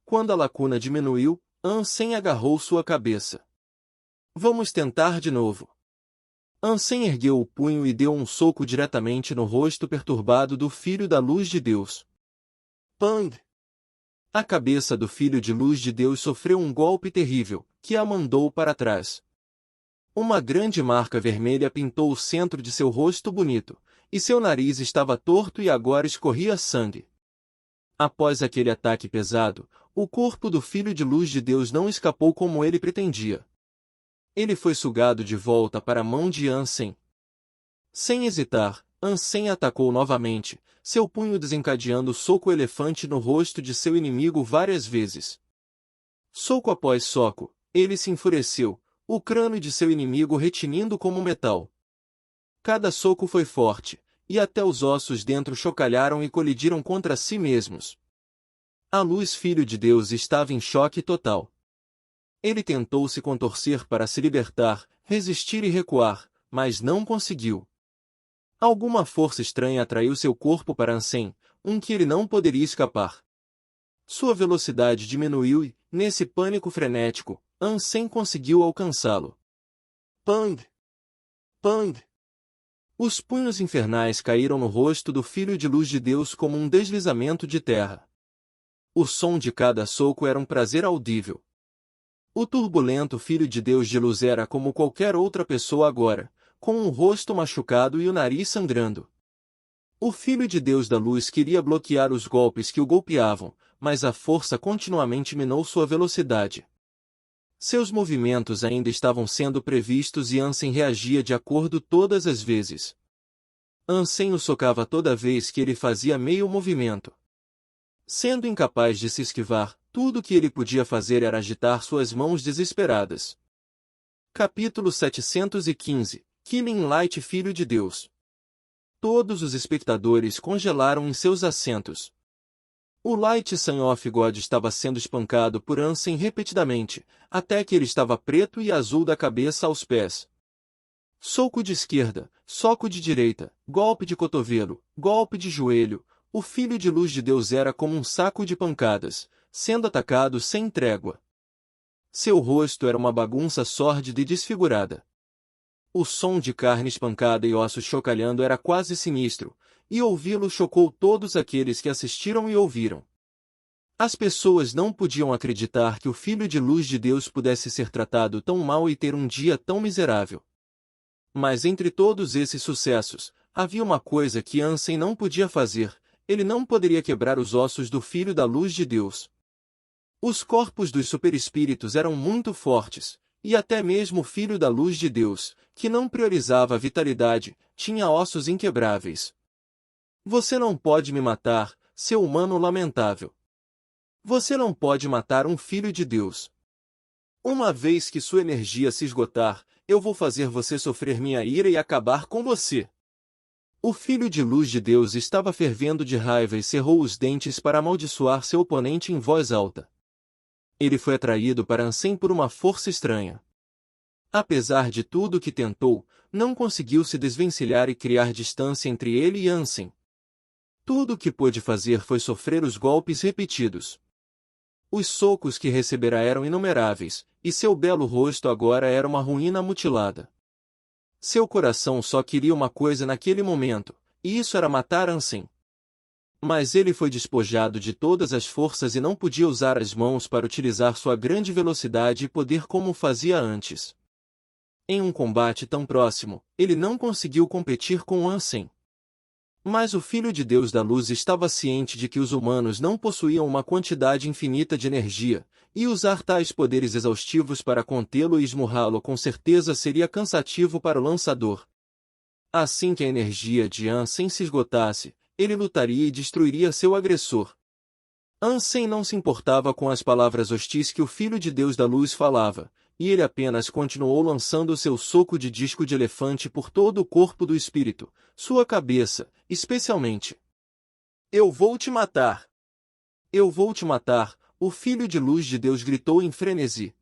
Quando a lacuna diminuiu, Ansem agarrou sua cabeça. Vamos tentar de novo. Ansem ergueu o punho e deu um soco diretamente no rosto perturbado do Filho da Luz de Deus. Pang! A cabeça do Filho de Luz de Deus sofreu um golpe terrível, que a mandou para trás. Uma grande marca vermelha pintou o centro de seu rosto bonito, e seu nariz estava torto e agora escorria sangue. Após aquele ataque pesado, o corpo do Filho de Luz de Deus não escapou como ele pretendia. Ele foi sugado de volta para a mão de Ansem. Sem hesitar, Ansem atacou novamente, seu punho desencadeando soco elefante no rosto de seu inimigo várias vezes. Soco após soco, ele se enfureceu, o crânio de seu inimigo retinindo como metal. Cada soco foi forte, e até os ossos dentro chocalharam e colidiram contra si mesmos. A Luz Filho de Deus estava em choque total. Ele tentou se contorcer para se libertar, resistir e recuar, mas não conseguiu. Alguma força estranha atraiu seu corpo para Ansem, que ele não poderia escapar. Sua velocidade diminuiu e, nesse pânico frenético, Ansem conseguiu alcançá-lo. Pang! Pang! Os punhos infernais caíram no rosto do Filho de Luz de Deus como um deslizamento de terra. O som de cada soco era um prazer audível. O turbulento Filho de Deus de Luz era como qualquer outra pessoa agora, com o rosto machucado e o nariz sangrando. O Filho de Deus da Luz queria bloquear os golpes que o golpeavam, mas a força continuamente minou sua velocidade. Seus movimentos ainda estavam sendo previstos e Ansem reagia de acordo todas as vezes. Ansem o socava toda vez que ele fazia meio movimento. Sendo incapaz de se esquivar, tudo que ele podia fazer era agitar suas mãos desesperadas. Capítulo 715 Killing Light Filho de Deus. Todos os espectadores congelaram em seus assentos. O Light Son of God estava sendo espancado por Ansem repetidamente, até que ele estava preto e azul da cabeça aos pés. Soco de esquerda, soco de direita, golpe de cotovelo, golpe de joelho, o Filho de Luz de Deus era como um saco de pancadas, sendo atacado sem trégua. Seu rosto era uma bagunça sórdida e desfigurada. O som de carne espancada e ossos chocalhando era quase sinistro, e ouvi-lo chocou todos aqueles que assistiram e ouviram. As pessoas não podiam acreditar que o Filho de Luz de Deus pudesse ser tratado tão mal e ter um dia tão miserável. Mas entre todos esses sucessos, havia uma coisa que Ansem não podia fazer: ele não poderia quebrar os ossos do Filho da Luz de Deus. Os corpos dos superespíritos eram muito fortes, e até mesmo o Filho da Luz de Deus, que não priorizava a vitalidade, tinha ossos inquebráveis. Você não pode me matar, seu humano lamentável. Você não pode matar um Filho de Deus. Uma vez que sua energia se esgotar, eu vou fazer você sofrer minha ira e acabar com você. O Filho de Luz de Deus estava fervendo de raiva e cerrou os dentes para amaldiçoar seu oponente em voz alta. Ele foi atraído para Ansem por uma força estranha. Apesar de tudo que tentou, não conseguiu se desvencilhar e criar distância entre ele e Ansem. Tudo o que pôde fazer foi sofrer os golpes repetidos. Os socos que recebera eram inumeráveis, e seu belo rosto agora era uma ruína mutilada. Seu coração só queria uma coisa naquele momento, e isso era matar Ansem. Mas ele foi despojado de todas as forças e não podia usar as mãos para utilizar sua grande velocidade e poder como fazia antes. Em um combate tão próximo, ele não conseguiu competir com Ansem. Mas o Filho de Deus da Luz estava ciente de que os humanos não possuíam uma quantidade infinita de energia, e usar tais poderes exaustivos para contê-lo e esmurrá-lo com certeza seria cansativo para o lançador. Assim que a energia de Ansem se esgotasse, ele lutaria e destruiria seu agressor. Ansem não se importava com as palavras hostis que o Filho de Deus da Luz falava, e ele apenas continuou lançando seu soco de disco de elefante por todo o corpo do espírito, sua cabeça, especialmente. Eu vou te matar! Eu vou te matar! O Filho de Luz de Deus gritou em frenesi.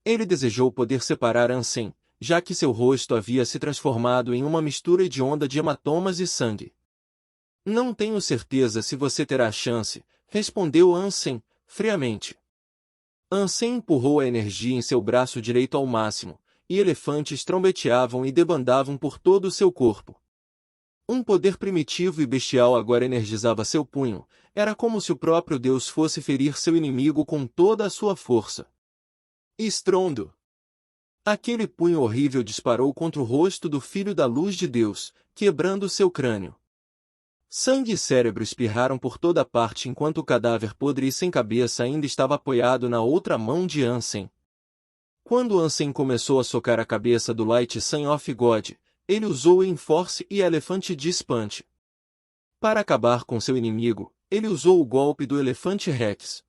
Ele desejou poder separar Ansem, já que seu rosto havia se transformado em uma mistura hedionda de hematomas e sangue. Não tenho certeza se você terá a chance, respondeu Ansem, friamente. Ansem empurrou a energia em seu braço direito ao máximo, e elefantes trombeteavam e debandavam por todo o seu corpo. Um poder primitivo e bestial agora energizava seu punho, era como se o próprio Deus fosse ferir seu inimigo com toda a sua força. Estrondo! Aquele punho horrível disparou contra o rosto do Filho da Luz de Deus, quebrando seu crânio. Sangue e cérebro espirraram por toda parte enquanto o cadáver podre e sem cabeça ainda estava apoiado na outra mão de Ansem. Quando Ansem começou a socar a cabeça do Light Son of God, ele usou o Enforce e Elefante Dispante. Para acabar com seu inimigo, ele usou o golpe do Elefante Rex.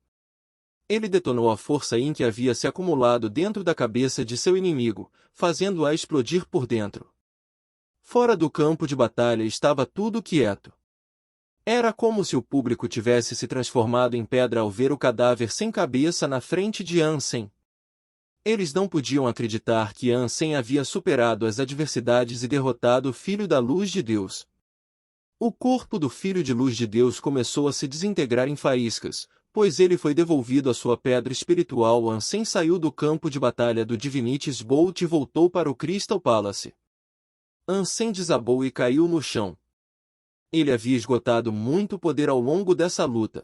Ele detonou a força Yin que havia se acumulado dentro da cabeça de seu inimigo, fazendo-a explodir por dentro. Fora do campo de batalha estava tudo quieto. Era como se o público tivesse se transformado em pedra ao ver o cadáver sem cabeça na frente de Ansem. Eles não podiam acreditar que Ansem havia superado as adversidades e derrotado o Filho da Luz de Deus. O corpo do Filho de Luz de Deus começou a se desintegrar em faíscas, pois ele foi devolvido à sua pedra espiritual. Ansem saiu do campo de batalha do Divinity's Bolt e voltou para o Crystal Palace. Ansem desabou e caiu no chão. Ele havia esgotado muito poder ao longo dessa luta.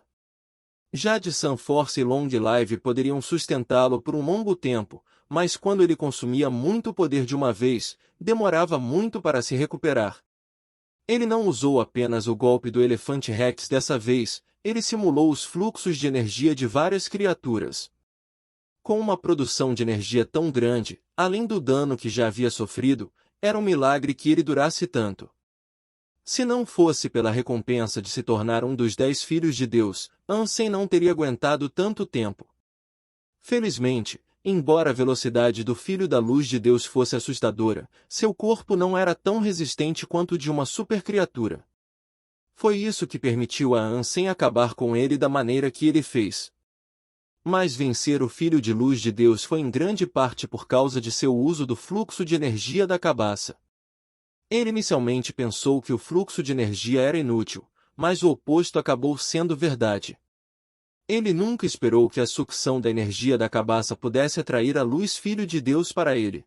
Já de Sunforce e Long Live poderiam sustentá-lo por um longo tempo, mas quando ele consumia muito poder de uma vez, demorava muito para se recuperar. Ele não usou apenas o golpe do Elefante Rex dessa vez, ele simulou os fluxos de energia de várias criaturas. Com uma produção de energia tão grande, além do dano que já havia sofrido, era um milagre que ele durasse tanto. Se não fosse pela recompensa de se tornar um dos 10 filhos de Deus, Ansem não teria aguentado tanto tempo. Felizmente, embora a velocidade do Filho da Luz de Deus fosse assustadora, seu corpo não era tão resistente quanto o de uma supercriatura. Foi isso que permitiu a Ansem acabar com ele da maneira que ele fez. Mas vencer o Filho de Luz de Deus foi em grande parte por causa de seu uso do fluxo de energia da cabaça. Ele inicialmente pensou que o fluxo de energia era inútil, mas o oposto acabou sendo verdade. Ele nunca esperou que a sucção da energia da cabaça pudesse atrair a luz Filho de Deus para ele.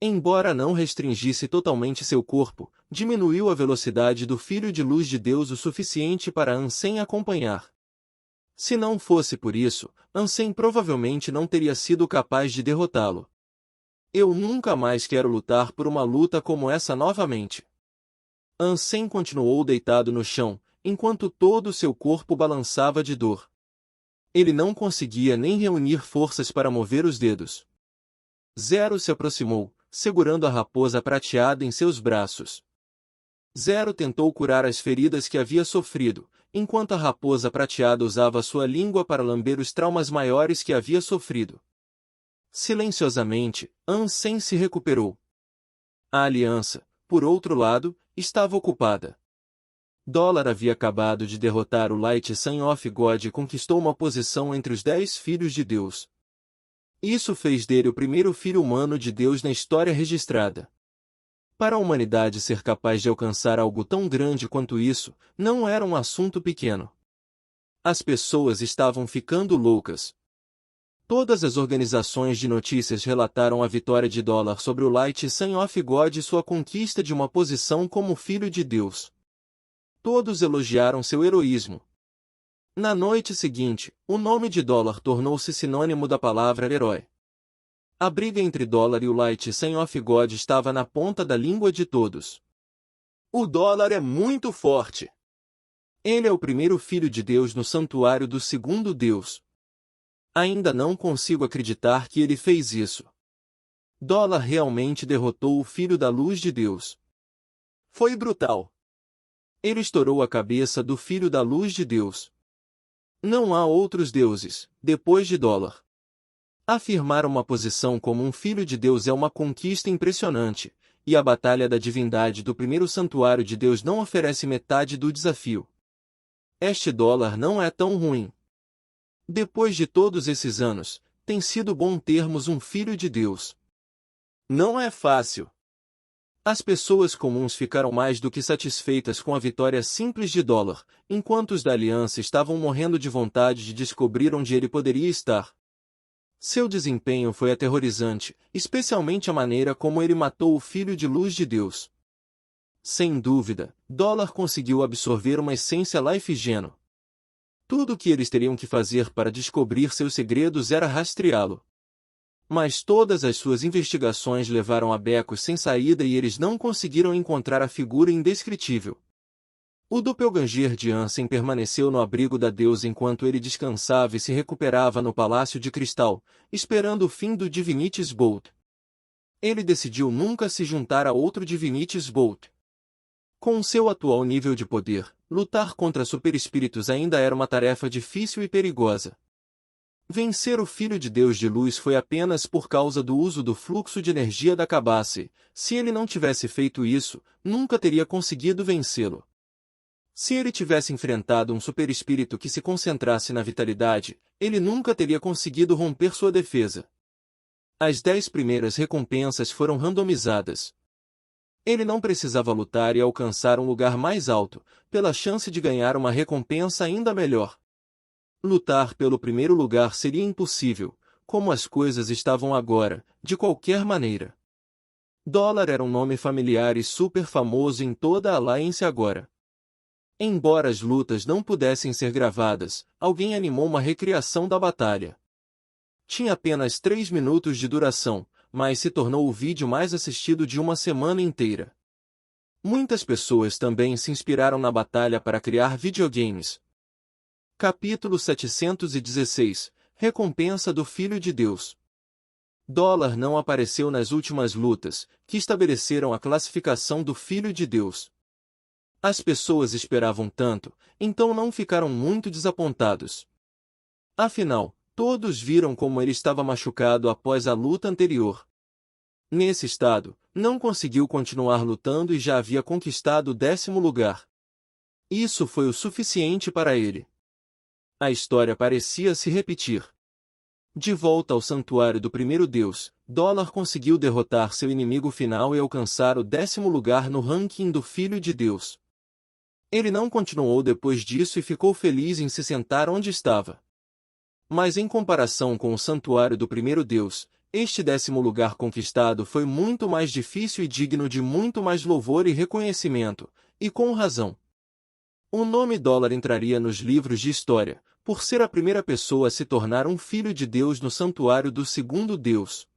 Embora não restringisse totalmente seu corpo, diminuiu a velocidade do Filho de Luz de Deus o suficiente para Ansem acompanhar. Se não fosse por isso, Ansem provavelmente não teria sido capaz de derrotá-lo. Eu nunca mais quero lutar por uma luta como essa novamente. Ansem continuou deitado no chão, enquanto todo o seu corpo balançava de dor. Ele não conseguia nem reunir forças para mover os dedos. Zero se aproximou, segurando a raposa prateada em seus braços. Zero tentou curar as feridas que havia sofrido, enquanto a raposa prateada usava sua língua para lamber os traumas maiores que havia sofrido. Silenciosamente, Ansem se recuperou. A aliança, por outro lado, estava ocupada. Dólar havia acabado de derrotar o Light Son of God e conquistou uma posição entre os 10 filhos de Deus. Isso fez dele o primeiro filho humano de Deus na história registrada. Para a humanidade ser capaz de alcançar algo tão grande quanto isso, não era um assunto pequeno. As pessoas estavam ficando loucas. Todas as organizações de notícias relataram a vitória de Dólar sobre o Light Son of God e sua conquista de uma posição como filho de Deus. Todos elogiaram seu heroísmo. Na noite seguinte, o nome de Dólar tornou-se sinônimo da palavra herói. A briga entre Dólar e o Light Son of God estava na ponta da língua de todos. O Dólar é muito forte. Ele é o primeiro filho de Deus no santuário do segundo Deus. Ainda não consigo acreditar que ele fez isso. Dólar realmente derrotou o Filho da Luz de Deus. Foi brutal. Ele estourou a cabeça do Filho da Luz de Deus. Não há outros deuses, depois de Dólar. Afirmar uma posição como um Filho de Deus é uma conquista impressionante, e a batalha da divindade do primeiro santuário de Deus não oferece metade do desafio. Este Dólar não é tão ruim. Depois de todos esses anos, tem sido bom termos um Filho de Deus. Não é fácil. As pessoas comuns ficaram mais do que satisfeitas com a vitória simples de Dólar, enquanto os da Aliança estavam morrendo de vontade de descobrir onde ele poderia estar. Seu desempenho foi aterrorizante, especialmente a maneira como ele matou o Filho de Luz de Deus. Sem dúvida, Dollar conseguiu absorver uma essência Life Geno. Tudo o que eles teriam que fazer para descobrir seus segredos era rastreá-lo. Mas todas as suas investigações levaram a becos sem saída e eles não conseguiram encontrar a figura indescritível. O doppelganger de Ansem permaneceu no abrigo da deusa enquanto ele descansava e se recuperava no Palácio de Cristal, esperando o fim do Divinities Bolt. Ele decidiu nunca se juntar a outro Divinities Bolt. Com seu atual nível de poder, lutar contra superespíritos ainda era uma tarefa difícil e perigosa. Vencer o Filho de Deus de Luz foi apenas por causa do uso do fluxo de energia da cabaça. Se ele não tivesse feito isso, nunca teria conseguido vencê-lo. Se ele tivesse enfrentado um superespírito que se concentrasse na vitalidade, ele nunca teria conseguido romper sua defesa. As 10 primeiras recompensas foram randomizadas. Ele não precisava lutar e alcançar um lugar mais alto, pela chance de ganhar uma recompensa ainda melhor. Lutar pelo primeiro lugar seria impossível, como as coisas estavam agora, de qualquer maneira. Dollar era um nome familiar e super famoso em toda a Alliance agora. Embora as lutas não pudessem ser gravadas, alguém animou uma recriação da batalha. Tinha apenas 3 minutos de duração, mas se tornou o vídeo mais assistido de uma semana inteira. Muitas pessoas também se inspiraram na batalha para criar videogames. Capítulo 716 – Recompensa do Filho de Deus. Dollar não apareceu nas últimas lutas, que estabeleceram a classificação do Filho de Deus. As pessoas esperavam tanto, então não ficaram muito desapontados. Afinal, todos viram como ele estava machucado após a luta anterior. Nesse estado, não conseguiu continuar lutando e já havia conquistado o 10º lugar. Isso foi o suficiente para ele. A história parecia se repetir. De volta ao santuário do primeiro deus, Dollar conseguiu derrotar seu inimigo final e alcançar o 10º lugar no ranking do Filho de Deus. Ele não continuou depois disso e ficou feliz em se sentar onde estava. Mas em comparação com o santuário do primeiro deus, este 10º lugar conquistado foi muito mais difícil e digno de muito mais louvor e reconhecimento, e com razão. O nome Dollar entraria nos livros de história, por ser a primeira pessoa a se tornar um filho de Deus no santuário do segundo deus.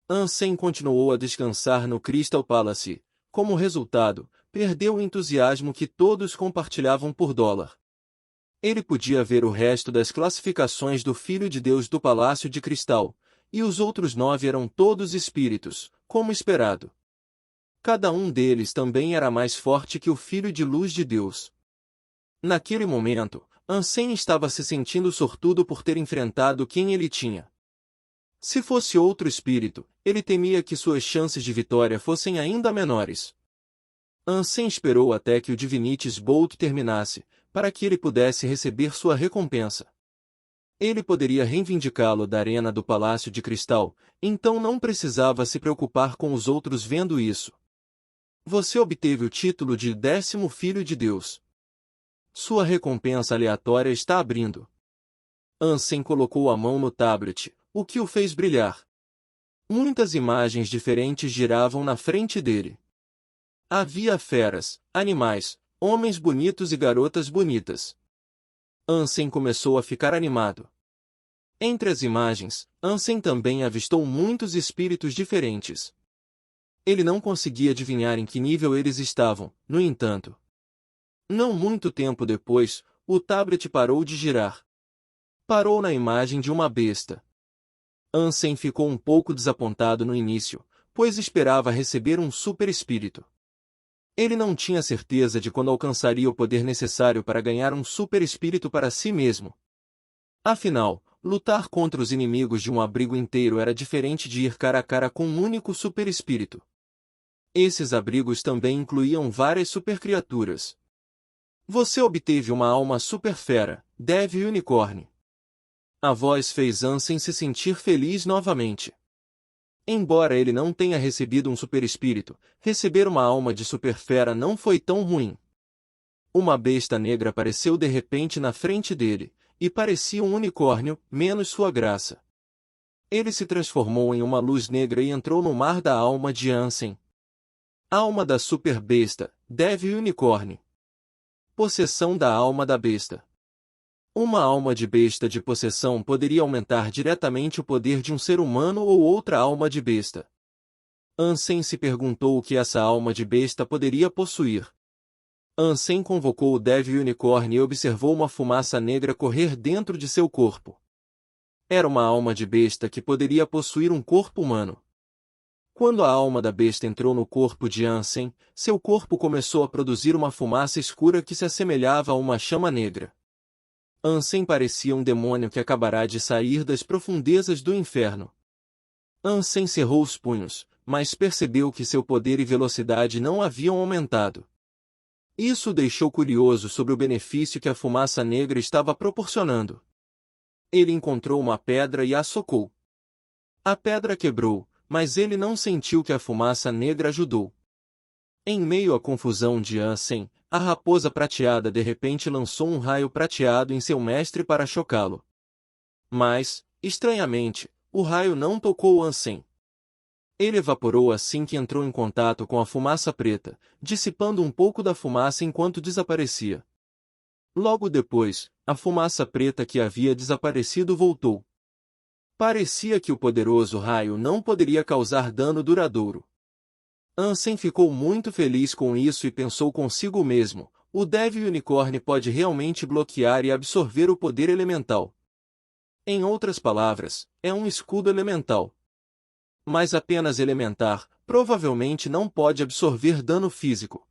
Ansem continuou a descansar no Crystal Palace. Como resultado, perdeu o entusiasmo que todos compartilhavam por Dollar. Ele podia ver o resto das classificações do Filho de Deus do Palácio de Cristal, e os outros 9 eram todos espíritos, como esperado. Cada um deles também era mais forte que o Filho de Luz de Deus. Naquele momento, Ansem estava se sentindo sortudo por ter enfrentado quem ele tinha. Se fosse outro espírito, ele temia que suas chances de vitória fossem ainda menores. Ansem esperou até que o Divinities Bolt terminasse, para que ele pudesse receber sua recompensa. Ele poderia reivindicá-lo da arena do Palácio de Cristal, então não precisava se preocupar com os outros vendo isso. Você obteve o título de 10º Filho de Deus. Sua recompensa aleatória está abrindo. Ansem colocou a mão no tablet, o que o fez brilhar. Muitas imagens diferentes giravam na frente dele. Havia feras, animais, homens bonitos e garotas bonitas. Ansem começou a ficar animado. Entre as imagens, Ansem também avistou muitos espíritos diferentes. Ele não conseguia adivinhar em que nível eles estavam, no entanto. Não muito tempo depois, o tablet parou de girar. Parou na imagem de uma besta. Ansem ficou um pouco desapontado no início, pois esperava receber um super espírito. Ele não tinha certeza de quando alcançaria o poder necessário para ganhar um super espírito para si mesmo. Afinal, lutar contra os inimigos de um abrigo inteiro era diferente de ir cara a cara com um único super espírito. Esses abrigos também incluíam várias supercriaturas. Você obteve uma alma super fera, Deve Unicorn. A voz fez Ansem se sentir feliz novamente. Embora ele não tenha recebido um superespírito, receber uma alma de superfera não foi tão ruim. Uma besta negra apareceu de repente na frente dele, e parecia um unicórnio, menos sua graça. Ele se transformou em uma luz negra e entrou no mar da alma de Ansem. Alma da super besta, Devil Unicorn. Possessão da alma da besta. Uma alma de besta de possessão poderia aumentar diretamente o poder de um ser humano ou outra alma de besta. Ansem se perguntou o que essa alma de besta poderia possuir. Ansem convocou o Devil Unicorn e observou uma fumaça negra correr dentro de seu corpo. Era uma alma de besta que poderia possuir um corpo humano. Quando a alma da besta entrou no corpo de Ansem, seu corpo começou a produzir uma fumaça escura que se assemelhava a uma chama negra. Ansem parecia um demônio que acabará de sair das profundezas do inferno. Ansem cerrou os punhos, mas percebeu que seu poder e velocidade não haviam aumentado. Isso o deixou curioso sobre o benefício que a fumaça negra estava proporcionando. Ele encontrou uma pedra e a socou. A pedra quebrou, mas ele não sentiu que a fumaça negra ajudou. Em meio à confusão de Ansem, a raposa prateada de repente lançou um raio prateado em seu mestre para chocá-lo. Mas, estranhamente, o raio não tocou Ansem. Ele evaporou assim que entrou em contato com a fumaça preta, dissipando um pouco da fumaça enquanto desaparecia. Logo depois, a fumaça preta que havia desaparecido voltou. Parecia que o poderoso raio não poderia causar dano duradouro. Ansem ficou muito feliz com isso e pensou consigo mesmo, o Devil Unicorn pode realmente bloquear e absorver o poder elemental. Em outras palavras, é um escudo elemental. Mas apenas elementar, provavelmente não pode absorver dano físico.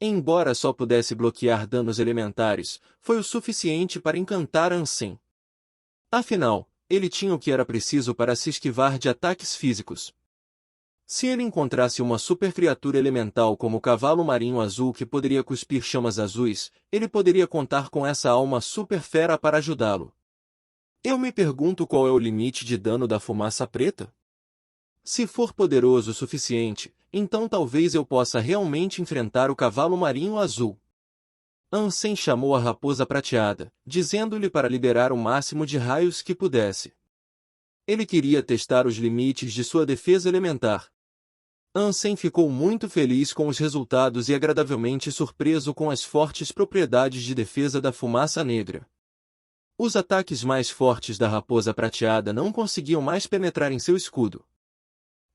Embora só pudesse bloquear danos elementares, foi o suficiente para encantar Ansem. Afinal, ele tinha o que era preciso para se esquivar de ataques físicos. Se ele encontrasse uma super criatura elemental como o cavalo marinho azul que poderia cuspir chamas azuis, ele poderia contar com essa alma super fera para ajudá-lo. Eu me pergunto qual é o limite de dano da fumaça preta? Se for poderoso o suficiente, então talvez eu possa realmente enfrentar o cavalo marinho azul. Ansem chamou a raposa prateada, dizendo-lhe para liberar o máximo de raios que pudesse. Ele queria testar os limites de sua defesa elementar. Ansem ficou muito feliz com os resultados e agradavelmente surpreso com as fortes propriedades de defesa da fumaça negra. Os ataques mais fortes da raposa prateada não conseguiam mais penetrar em seu escudo.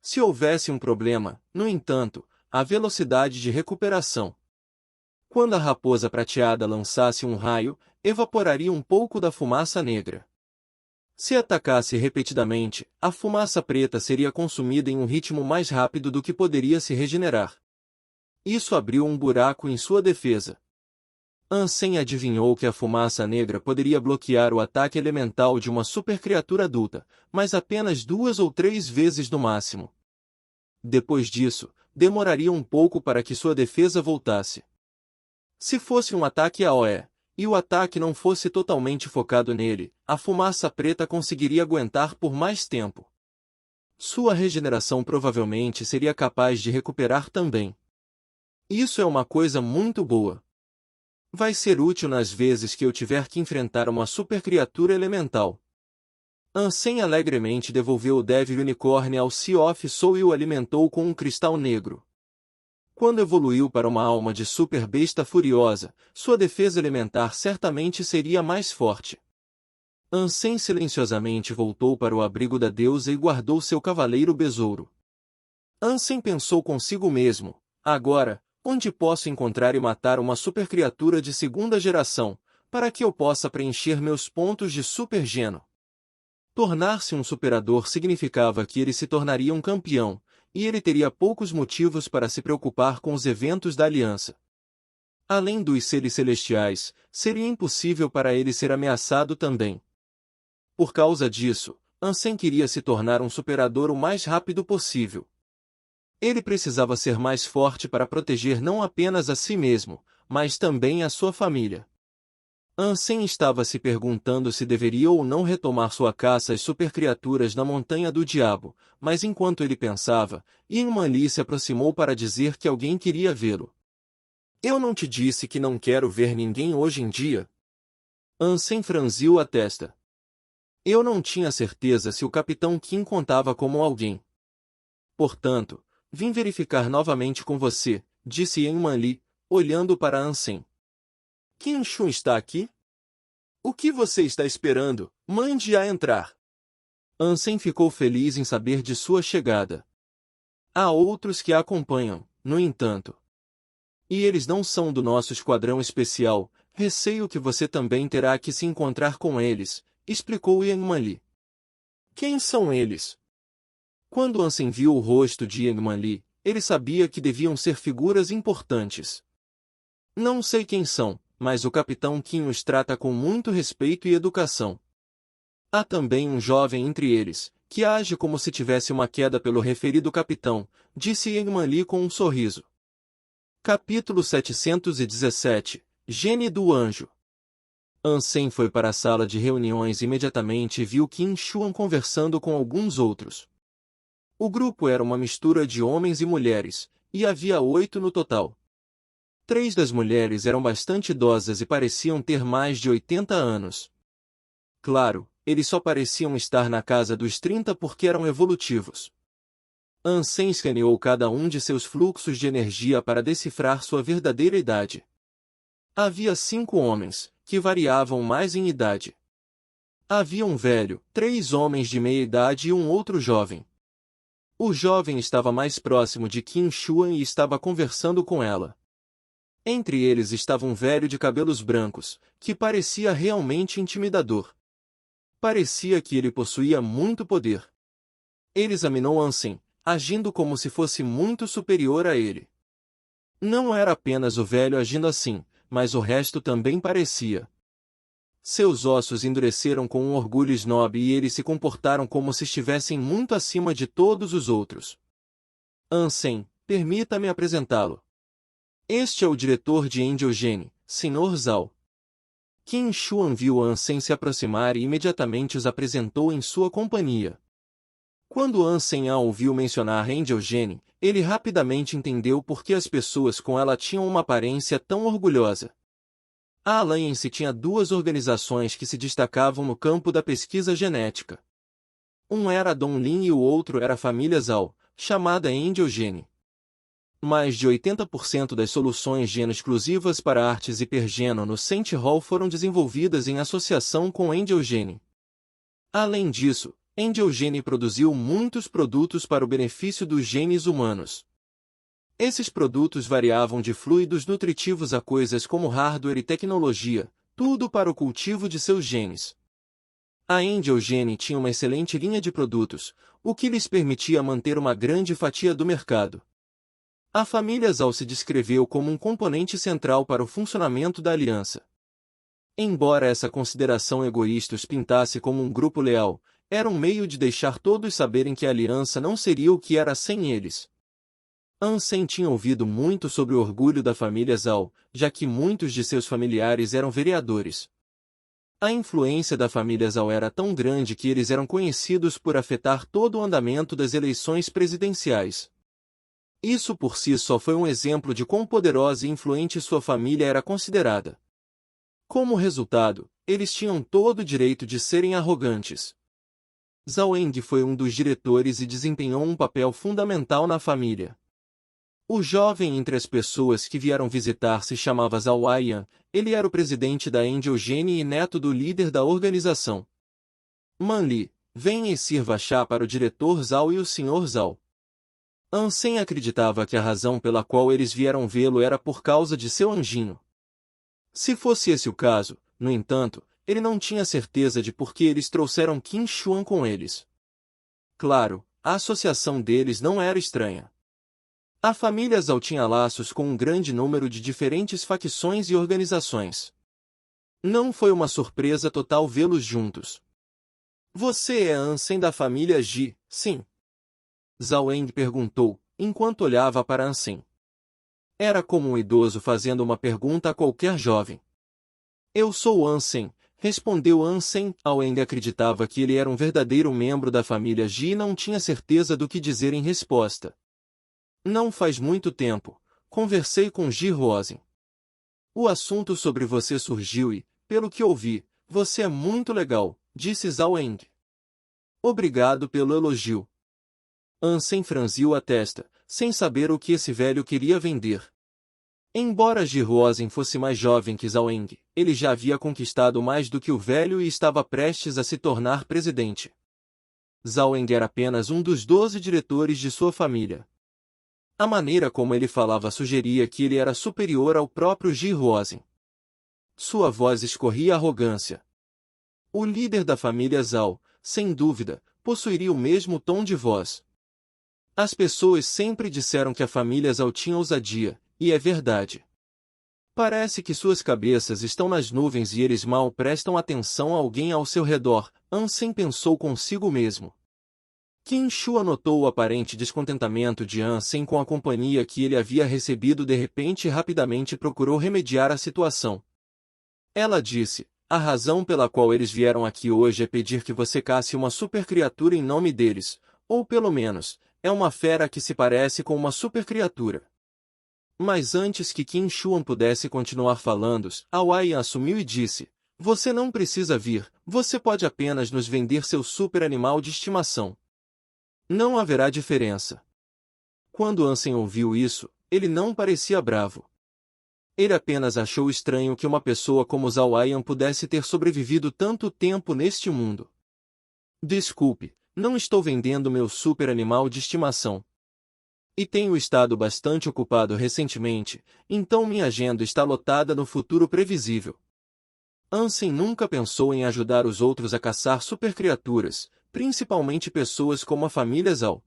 Se houvesse um problema, no entanto, a velocidade de recuperação. Quando a raposa prateada lançasse um raio, evaporaria um pouco da fumaça negra. Se atacasse repetidamente, a fumaça preta seria consumida em um ritmo mais rápido do que poderia se regenerar. Isso abriu um buraco em sua defesa. Ansem adivinhou que a fumaça negra poderia bloquear o ataque elemental de uma super criatura adulta, mas apenas 2 ou 3 vezes no máximo. Depois disso, demoraria um pouco para que sua defesa voltasse. Se fosse um ataque AoE, e o ataque não fosse totalmente focado nele, a fumaça preta conseguiria aguentar por mais tempo. Sua regeneração provavelmente seria capaz de recuperar também. Isso é uma coisa muito boa. Vai ser útil nas vezes que eu tiver que enfrentar uma super criatura elemental. Ansem alegremente devolveu o Devil Unicorn ao Sea of Soul e o alimentou com um cristal negro. Quando evoluiu para uma alma de super besta furiosa, sua defesa elementar certamente seria mais forte. Ansem silenciosamente voltou para o abrigo da deusa e guardou seu cavaleiro besouro. Ansem pensou consigo mesmo, agora, onde posso encontrar e matar uma super criatura de segunda geração, para que eu possa preencher meus pontos de super geno? Tornar-se um superador significava que ele se tornaria um campeão, e ele teria poucos motivos para se preocupar com os eventos da aliança. Além dos seres celestiais, seria impossível para ele ser ameaçado também. Por causa disso, Ansem queria se tornar um superador o mais rápido possível. Ele precisava ser mais forte para proteger não apenas a si mesmo, mas também a sua família. Ansem estava se perguntando se deveria ou não retomar sua caça às supercriaturas na Montanha do Diabo, mas enquanto ele pensava, Ian Li se aproximou para dizer que alguém queria vê-lo. Eu não te disse que não quero ver ninguém hoje em dia? Ansem franziu a testa. Eu não tinha certeza se o Capitão Kim contava como alguém. Portanto, vim verificar novamente com você, disse Yang Li, olhando para Ansem. Kim Shun está aqui? O que você está esperando? Mande-a entrar. Ansem ficou feliz em saber de sua chegada. Há outros que a acompanham, no entanto. E eles não são do nosso esquadrão especial, receio que você também terá que se encontrar com eles, explicou Yang Li. Quem são eles? Quando Ansem viu o rosto de Yang Li, ele sabia que deviam ser figuras importantes. Não sei quem são, mas o Capitão Kim os trata com muito respeito e educação. Há também um jovem entre eles, que age como se tivesse uma queda pelo referido capitão, disse Yang Li com um sorriso. Capítulo 717 Gene do Anjo. Ansem foi para a sala de reuniões imediatamente e viu Kim Chuan conversando com alguns outros. O grupo era uma mistura de homens e mulheres, e havia 8 no total. 3 das mulheres eram bastante idosas e pareciam ter mais de 80 anos. Claro, eles só pareciam estar na casa dos 30 porque eram evolutivos. Ansem escaneou cada um de seus fluxos de energia para decifrar sua verdadeira idade. Havia 5 homens, que variavam mais em idade. Havia um velho, 3 homens de meia idade e um outro jovem. O jovem estava mais próximo de Kim Chuan e estava conversando com ela. Entre eles estava um velho de cabelos brancos, que parecia realmente intimidador. Parecia que ele possuía muito poder. Ele examinou Ansem, agindo como se fosse muito superior a ele. Não era apenas o velho agindo assim, mas o resto também parecia. Seus ossos endureceram com um orgulho snob e eles se comportaram como se estivessem muito acima de todos os outros. Ansem, permita-me apresentá-lo. Este é o diretor de Angel Gene, Sr. Zhao. Kim Chuan viu Ansem se aproximar e imediatamente os apresentou em sua companhia. Quando Ansem a ouviu mencionar Angel Gene, ele rapidamente entendeu por que as pessoas com ela tinham uma aparência tão orgulhosa. A Alliance tinha 2 organizações que se destacavam no campo da pesquisa genética. Um era a Donglin e o outro era a família Zhao, chamada Angel Gene. Mais de 80% das soluções geno-exclusivas para artes hipergeno no Saint Hall foram desenvolvidas em associação com Angel Gene. Além disso, Angel Gene produziu muitos produtos para o benefício dos genes humanos. Esses produtos variavam de fluidos nutritivos a coisas como hardware e tecnologia, tudo para o cultivo de seus genes. A Angel Gene tinha uma excelente linha de produtos, o que lhes permitia manter uma grande fatia do mercado. A família Zhao se descreveu como um componente central para o funcionamento da aliança. Embora essa consideração egoísta os pintasse como um grupo leal, era um meio de deixar todos saberem que a aliança não seria o que era sem eles. Ansem tinha ouvido muito sobre o orgulho da família Zhao, já que muitos de seus familiares eram vereadores. A influência da família Zhao era tão grande que eles eram conhecidos por afetar todo o andamento das eleições presidenciais. Isso por si só foi um exemplo de quão poderosa e influente sua família era considerada. Como resultado, eles tinham todo o direito de serem arrogantes. Zhao Eng foi um dos diretores e desempenhou um papel fundamental na família. O jovem entre as pessoas que vieram visitar se chamava Zhao Aiyan, ele era o presidente da Angel Gene e neto do líder da organização. Man Li, venha e sirva chá para o diretor Zhao e o Sr. Zhao. Ansem acreditava que a razão pela qual eles vieram vê-lo era por causa de seu anjinho. Se fosse esse o caso, no entanto, ele não tinha certeza de por que eles trouxeram Kim Chuan com eles. Claro, a associação deles não era estranha. A família Zhao tinha laços com um grande número de diferentes facções e organizações. Não foi uma surpresa total vê-los juntos. Você é Ansem da família Ji, sim? Zhao Eng perguntou, enquanto olhava para Ansem. Era como um idoso fazendo uma pergunta a qualquer jovem. Eu sou Ansem, respondeu Ansem. Zhao Eng acreditava que ele era um verdadeiro membro da família Ji e não tinha certeza do que dizer em resposta. Não faz muito tempo, conversei com Ji Rosen. O assunto sobre você surgiu e, pelo que ouvi, você é muito legal, disse Zhao Eng. Obrigado pelo elogio. Ansem franziu a testa, sem saber o que esse velho queria vender. Embora Ji Huozhen fosse mais jovem que Zhao Eng, ele já havia conquistado mais do que o velho e estava prestes a se tornar presidente. Zhao Eng era apenas um dos 12 diretores de sua família. A maneira como ele falava sugeria que ele era superior ao próprio Ji Huozhen. Sua voz escorria arrogância. O líder da família Zhao, sem dúvida, possuiria o mesmo tom de voz. As pessoas sempre disseram que a família Zhao tinha ousadia, e é verdade. Parece que suas cabeças estão nas nuvens e eles mal prestam atenção a alguém ao seu redor, Ansem pensou consigo mesmo. Qin Shuan notou o aparente descontentamento de Ansem com a companhia que ele havia recebido de repente e rapidamente procurou remediar a situação. Ela disse, a razão pela qual eles vieram aqui hoje é pedir que você casse uma supercriatura em nome deles, ou pelo menos, é uma fera que se parece com uma supercriatura. Mas antes que Qin Shuan pudesse continuar falando, Awai assumiu e disse, você não precisa vir, você pode apenas nos vender seu super animal de estimação. Não haverá diferença. Quando Ansem ouviu isso, ele não parecia bravo. Ele apenas achou estranho que uma pessoa como Zhao Aiyan pudesse ter sobrevivido tanto tempo neste mundo. Desculpe, não estou vendendo meu super animal de estimação. E tenho estado bastante ocupado recentemente, então minha agenda está lotada no futuro previsível. Ansem nunca pensou em ajudar os outros a caçar supercriaturas, principalmente pessoas como a família Zhao.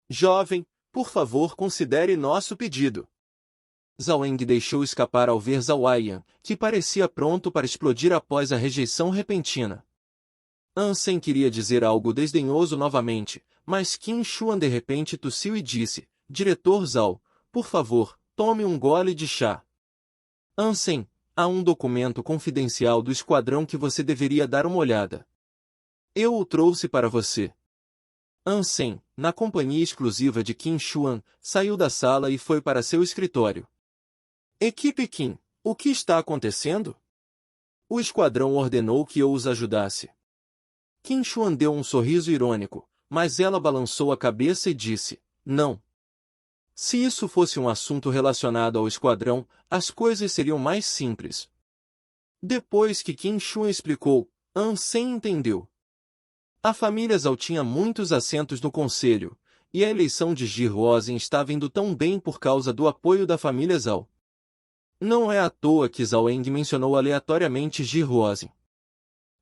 Jovem, por favor considere nosso pedido. Zhao Eng deixou escapar ao ver Zhao Aiyan, que parecia pronto para explodir após a rejeição repentina. Ansem queria dizer algo desdenhoso novamente, mas Qin Shuan de repente tossiu e disse, Diretor Zhao, por favor, tome um gole de chá. Ansem, há um documento confidencial do esquadrão que você deveria dar uma olhada. Eu o trouxe para você. Ansem, na companhia exclusiva de Qin Shuan, saiu da sala e foi para seu escritório. Equipe Qin, o que está acontecendo? O esquadrão ordenou que eu os ajudasse. Qin Shuan deu um sorriso irônico, mas ela balançou a cabeça e disse, não. Se isso fosse um assunto relacionado ao esquadrão, as coisas seriam mais simples. Depois que Qin Shuan explicou, Ansem entendeu. A família Zhao tinha muitos assentos no conselho, e a eleição de Ji Huozhen estava indo tão bem por causa do apoio da família Zhao. Não é à toa que Zhao Eng mencionou aleatoriamente Ji Huozhen.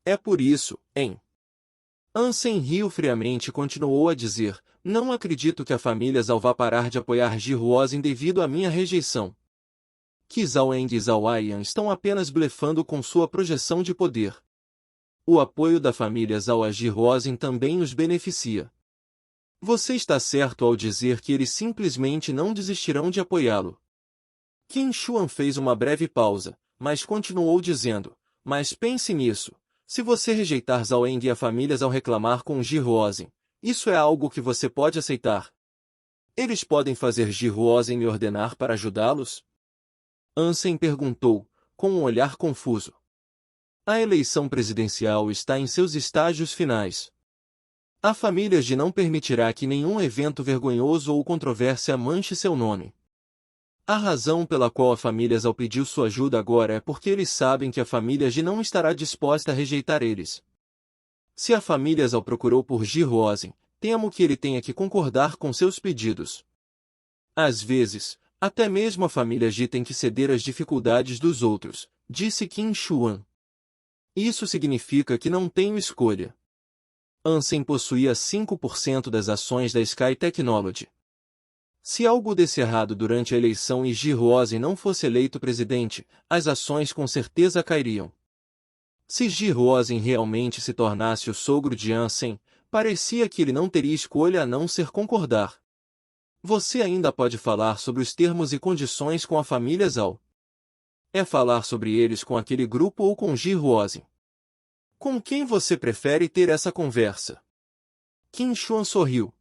É por isso, hein? Ansem riu friamente e continuou a dizer, não acredito que a família Zhao vá parar de apoiar Ji Huozhen devido à minha rejeição. Que Zhao Eng e Zhao Aiyan estão apenas blefando com sua projeção de poder. O apoio da família Zhao a Ji Huozhen também os beneficia. Você está certo ao dizer que eles simplesmente não desistirão de apoiá-lo. Qin Shuan fez uma breve pausa, mas continuou dizendo, mas pense nisso, se você rejeitar Zhao Eng e a família Zhao reclamar com Ji Huozhen, isso é algo que você pode aceitar. Eles podem fazer Ji Huozhen me ordenar para ajudá-los? Ansem perguntou, com um olhar confuso. A eleição presidencial está em seus estágios finais. A família Ji não permitirá que nenhum evento vergonhoso ou controvérsia manche seu nome. A razão pela qual a família Zhao pediu sua ajuda agora é porque eles sabem que a família Ji não estará disposta a rejeitar eles. Se a família Zhao procurou por Ji Huozhen, temo que ele tenha que concordar com seus pedidos. Às vezes, até mesmo a família Ji tem que ceder às dificuldades dos outros, disse Qin Shuan. Isso significa que não tenho escolha. Ansem possuía 5% das ações da Sky Technology. Se algo desse errado durante a eleição e Ji Huozhen não fosse eleito presidente, as ações com certeza cairiam. Se Ji Huozhen realmente se tornasse o sogro de Ansem, parecia que ele não teria escolha a não ser concordar. Você ainda pode falar sobre os termos e condições com a família Zhao. É falar sobre eles com aquele grupo ou com Ji Huozhen? Com quem você prefere ter essa conversa? Qin Shuan sorriu.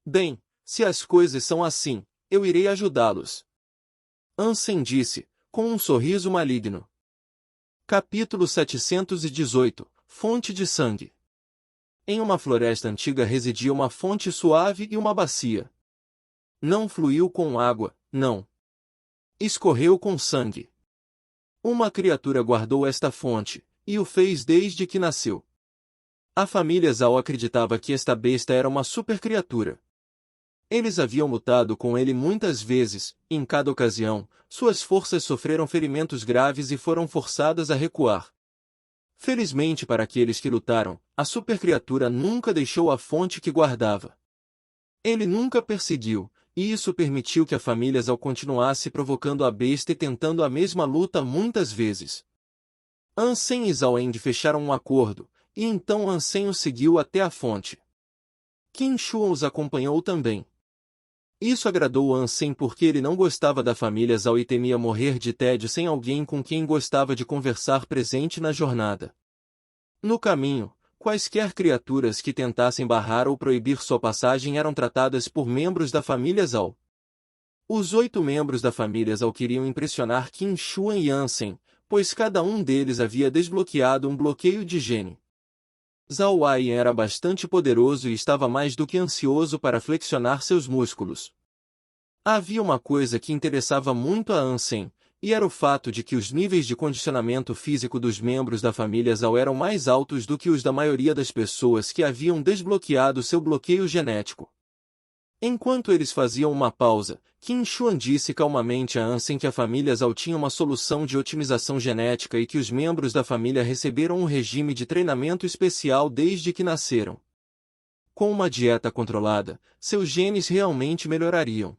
Bem, se as coisas são assim, eu irei ajudá-los. Ansem disse, com um sorriso maligno. Capítulo 718. fonte de sangue. Em uma floresta antiga residia uma fonte suave e uma bacia. Não fluiu com água, não. Escorreu com sangue. Uma criatura guardou esta fonte, e o fez desde que nasceu. A família Zhao acreditava que esta besta era uma super criatura. Eles haviam lutado com ele muitas vezes, e em cada ocasião, suas forças sofreram ferimentos graves e foram forçadas a recuar. Felizmente para aqueles que lutaram, a super criatura nunca deixou a fonte que guardava. Ele nunca perseguiu, e isso permitiu que a família Zhao continuasse provocando a besta e tentando a mesma luta muitas vezes. Ansem e Zhao Eng fecharam um acordo, e então Ansem o seguiu até a fonte. Qin Shuan os acompanhou também. Isso agradou Ansem porque ele não gostava da família Zhao e temia morrer de tédio sem alguém com quem gostava de conversar presente na jornada. No caminho, quaisquer criaturas que tentassem barrar ou proibir sua passagem eram tratadas por membros da família Zhao. Os 8 membros da família Zhao queriam impressionar Qin Shuan e Ansem, pois cada um deles havia desbloqueado um bloqueio de gene. Zhao Wai era bastante poderoso e estava mais do que ansioso para flexionar seus músculos. Havia uma coisa que interessava muito a Ansem, e era o fato de que os níveis de condicionamento físico dos membros da família Zhao eram mais altos do que os da maioria das pessoas que haviam desbloqueado seu bloqueio genético. Enquanto eles faziam uma pausa, Qin Shuan disse calmamente a Ansem que a família Zhao tinha uma solução de otimização genética e que os membros da família receberam um regime de treinamento especial desde que nasceram. Com uma dieta controlada, seus genes realmente melhorariam.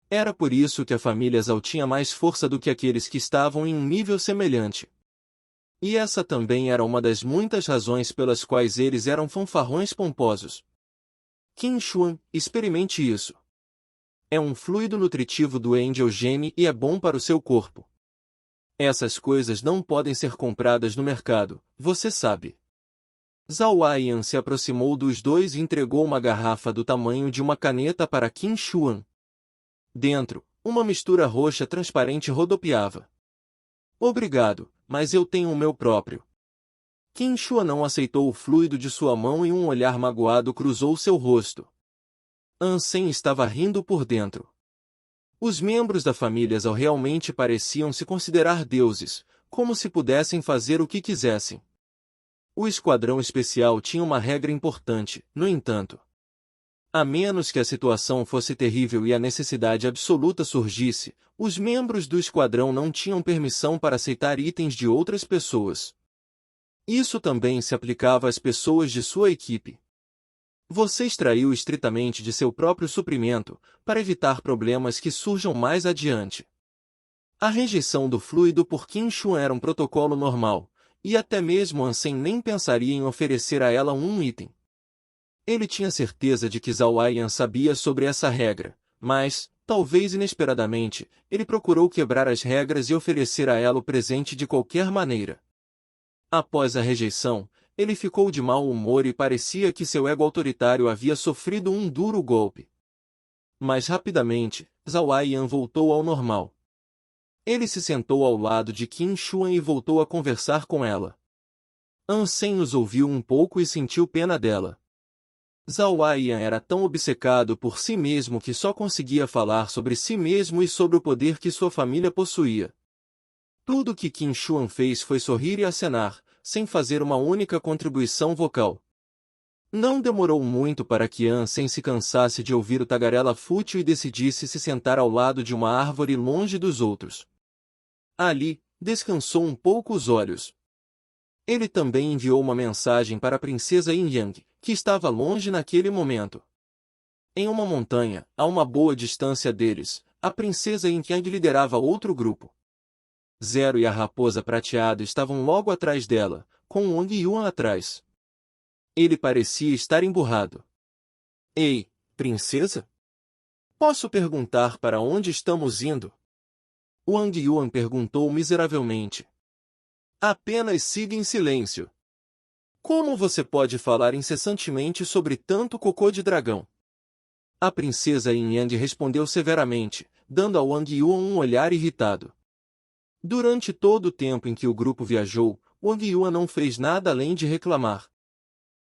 Era por isso que a família Zhao tinha mais força do que aqueles que estavam em um nível semelhante. E essa também era uma das muitas razões pelas quais eles eram fanfarrões pomposos. Qin Shuan, experimente isso. É um fluido nutritivo do Angel Gene e é bom para o seu corpo. Essas coisas não podem ser compradas no mercado, você sabe. Zhao Waiyan se aproximou dos dois e entregou uma garrafa do tamanho de uma caneta para Qin Shuan. Dentro, uma mistura roxa transparente rodopiava. Obrigado, mas eu tenho o meu próprio. Qin Shuan não aceitou o fluido de sua mão e um olhar magoado cruzou seu rosto. Ansem estava rindo por dentro. Os membros da família Zhao realmente pareciam se considerar deuses, como se pudessem fazer o que quisessem. O esquadrão especial tinha uma regra importante, no entanto. A menos que a situação fosse terrível e a necessidade absoluta surgisse, os membros do esquadrão não tinham permissão para aceitar itens de outras pessoas. Isso também se aplicava às pessoas de sua equipe. Você extraiu estritamente de seu próprio suprimento, para evitar problemas que surjam mais adiante. A rejeição do fluido por Qin Shuan era um protocolo normal, e até mesmo Ansem nem pensaria em oferecer a ela um item. Ele tinha certeza de que Zhao Waiyan sabia sobre essa regra, mas, talvez inesperadamente, ele procurou quebrar as regras e oferecer a ela o presente de qualquer maneira. Após a rejeição, ele ficou de mau humor e parecia que seu ego autoritário havia sofrido um duro golpe. Mas rapidamente, Zhao Waiyan voltou ao normal. Ele se sentou ao lado de Qin Shuan e voltou a conversar com ela. Ansem os ouviu um pouco e sentiu pena dela. Zhao Waiyan era tão obcecado por si mesmo que só conseguia falar sobre si mesmo e sobre o poder que sua família possuía. Tudo que Qin Shuan fez foi sorrir e acenar, sem fazer uma única contribuição vocal. Não demorou muito para que Ansem se cansasse de ouvir o tagarela fútil e decidisse se sentar ao lado de uma árvore longe dos outros. Ali, descansou um pouco os olhos. Ele também enviou uma mensagem para a princesa Yin Yang, que estava longe naquele momento. Em uma montanha, a uma boa distância deles, a princesa Yin Yang liderava outro grupo. Zero e a raposa prateada estavam logo atrás dela, com Wang Yuan atrás. Ele parecia estar emburrado. Ei, princesa? Posso perguntar para onde estamos indo? Wang Yuan perguntou miseravelmente. Apenas siga em silêncio. Como você pode falar incessantemente sobre tanto cocô de dragão? A princesa Yin Yang respondeu severamente, dando a Wang Yuan um olhar irritado. Durante todo o tempo em que o grupo viajou, Wang Yuan não fez nada além de reclamar.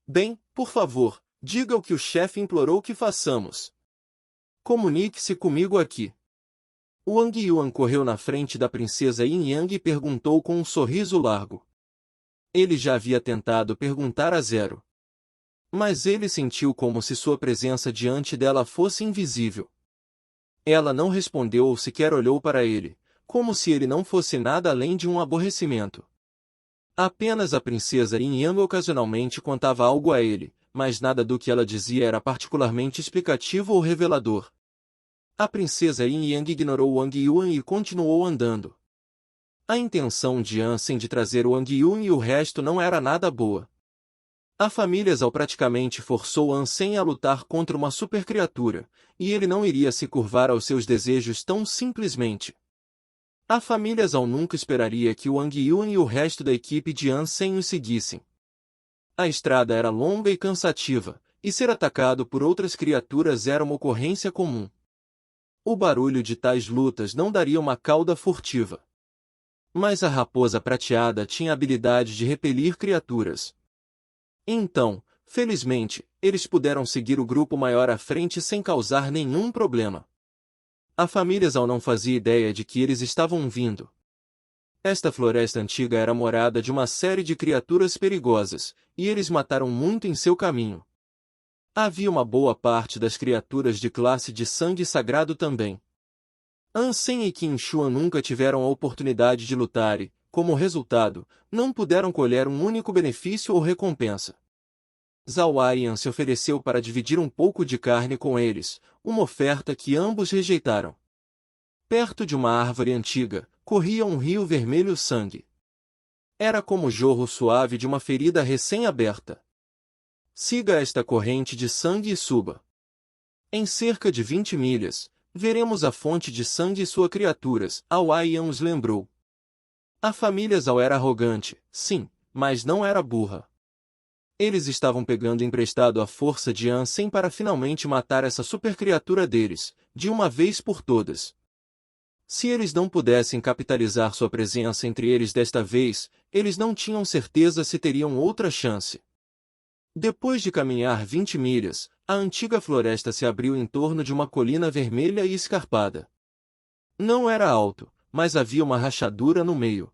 Bem, por favor, diga o que o chefe implorou que façamos. Comunique-se comigo aqui. Wang Yuan correu na frente da princesa Yin Yang e perguntou com um sorriso largo. Ele já havia tentado perguntar a Zero. Mas ele sentiu como se sua presença diante dela fosse invisível. Ela não respondeu ou sequer olhou para ele, como se ele não fosse nada além de um aborrecimento. Apenas a princesa Yin Yang ocasionalmente contava algo a ele, mas nada do que ela dizia era particularmente explicativo ou revelador. A princesa Yin Yang ignorou Wang Yuan e continuou andando. A intenção de Ansem de trazer Wang Yuan e o resto não era nada boa. A família Zhao praticamente forçou Ansem a lutar contra uma supercriatura, e ele não iria se curvar aos seus desejos tão simplesmente. A família Zhao nunca esperaria que Wang Yuan e o resto da equipe de Ansem o seguissem. A estrada era longa e cansativa, e ser atacado por outras criaturas era uma ocorrência comum. O barulho de tais lutas não daria uma cauda furtiva. Mas a raposa prateada tinha a habilidade de repelir criaturas. Então, felizmente, eles puderam seguir o grupo maior à frente sem causar nenhum problema. A família Zhao não fazia ideia de que eles estavam vindo. Esta floresta antiga era morada de uma série de criaturas perigosas, e eles mataram muito em seu caminho. Havia uma boa parte das criaturas de classe de sangue sagrado também. Ansem e Qin Shuan nunca tiveram a oportunidade de lutar e, como resultado, não puderam colher um único benefício ou recompensa. Zhao Aiyan se ofereceu para dividir um pouco de carne com eles, uma oferta que ambos rejeitaram. Perto de uma árvore antiga, corria um rio vermelho sangue. Era como o jorro suave de uma ferida recém-aberta. Siga esta corrente de sangue e suba. Em cerca de 20 milhas, veremos a fonte de sangue e suas criaturas, Zhao Aiyan os lembrou. A família Zhao era arrogante, sim, mas não era burra. Eles estavam pegando emprestado a força de Ansem para finalmente matar essa supercriatura deles, de uma vez por todas. Se eles não pudessem capitalizar sua presença entre eles desta vez, eles não tinham certeza se teriam outra chance. Depois de caminhar 20 milhas, a antiga floresta se abriu em torno de uma colina vermelha e escarpada. Não era alto, mas havia uma rachadura no meio.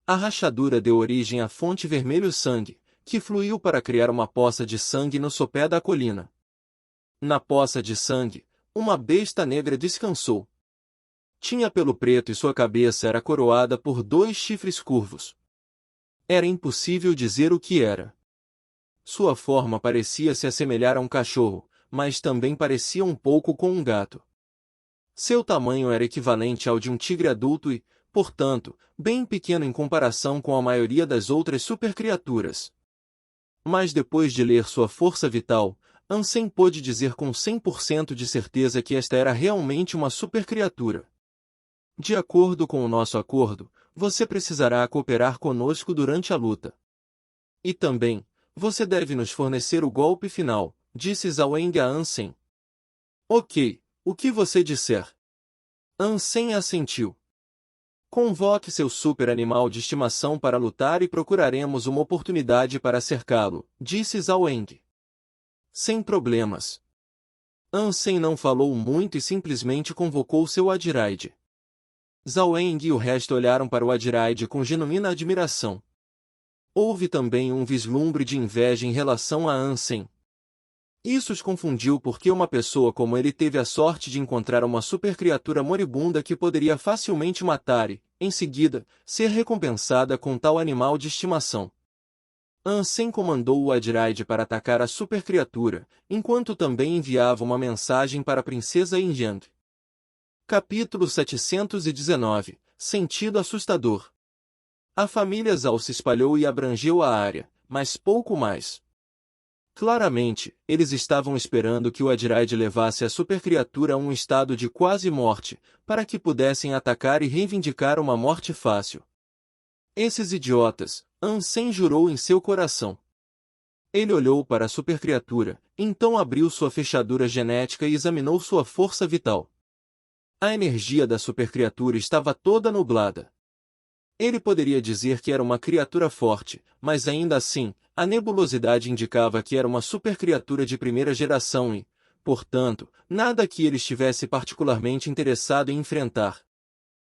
A rachadura deu origem à fonte vermelho-sangue, que fluiu para criar uma poça de sangue no sopé da colina. Na poça de sangue, uma besta negra descansou. Tinha pelo preto e sua cabeça era coroada por 2 chifres curvos. Era impossível dizer o que era. Sua forma parecia se assemelhar a um cachorro, mas também parecia um pouco com um gato. Seu tamanho era equivalente ao de um tigre adulto e, portanto, bem pequeno em comparação com a maioria das outras supercriaturas. Mas depois de ler sua força vital, Ansem pôde dizer com 100% de certeza que esta era realmente uma supercriatura. De acordo com o nosso acordo, você precisará cooperar conosco durante a luta. E também, você deve nos fornecer o golpe final, disse Zhao Eng a Ansem. Ok, o que você disser. Ansem assentiu. Convoque seu super animal de estimação para lutar e procuraremos uma oportunidade para cercá-lo, disse Zhao Eng. Sem problemas. Ansem não falou muito e simplesmente convocou seu Adiraide. Zhao Eng e o resto olharam para o Adiraide com genuína admiração. Houve também um vislumbre de inveja em relação a Ansem. Isso os confundiu porque uma pessoa como ele teve a sorte de encontrar uma supercriatura moribunda que poderia facilmente matar e, em seguida, ser recompensada com tal animal de estimação. Ansem comandou o Adiraide para atacar a supercriatura, enquanto também enviava uma mensagem para a princesa Yin Yang. Capítulo 719 – Sentido assustador. A família Zhao se espalhou e abrangeu a área, mas pouco mais. Claramente, eles estavam esperando que o Adiraide levasse a supercriatura a um estado de quase morte, para que pudessem atacar e reivindicar uma morte fácil. Esses idiotas, Ansem jurou em seu coração. Ele olhou para a supercriatura, então abriu sua fechadura genética e examinou sua força vital. A energia da supercriatura estava toda nublada. Ele poderia dizer que era uma criatura forte, mas ainda assim, a nebulosidade indicava que era uma supercriatura de primeira geração e, portanto, nada que ele estivesse particularmente interessado em enfrentar.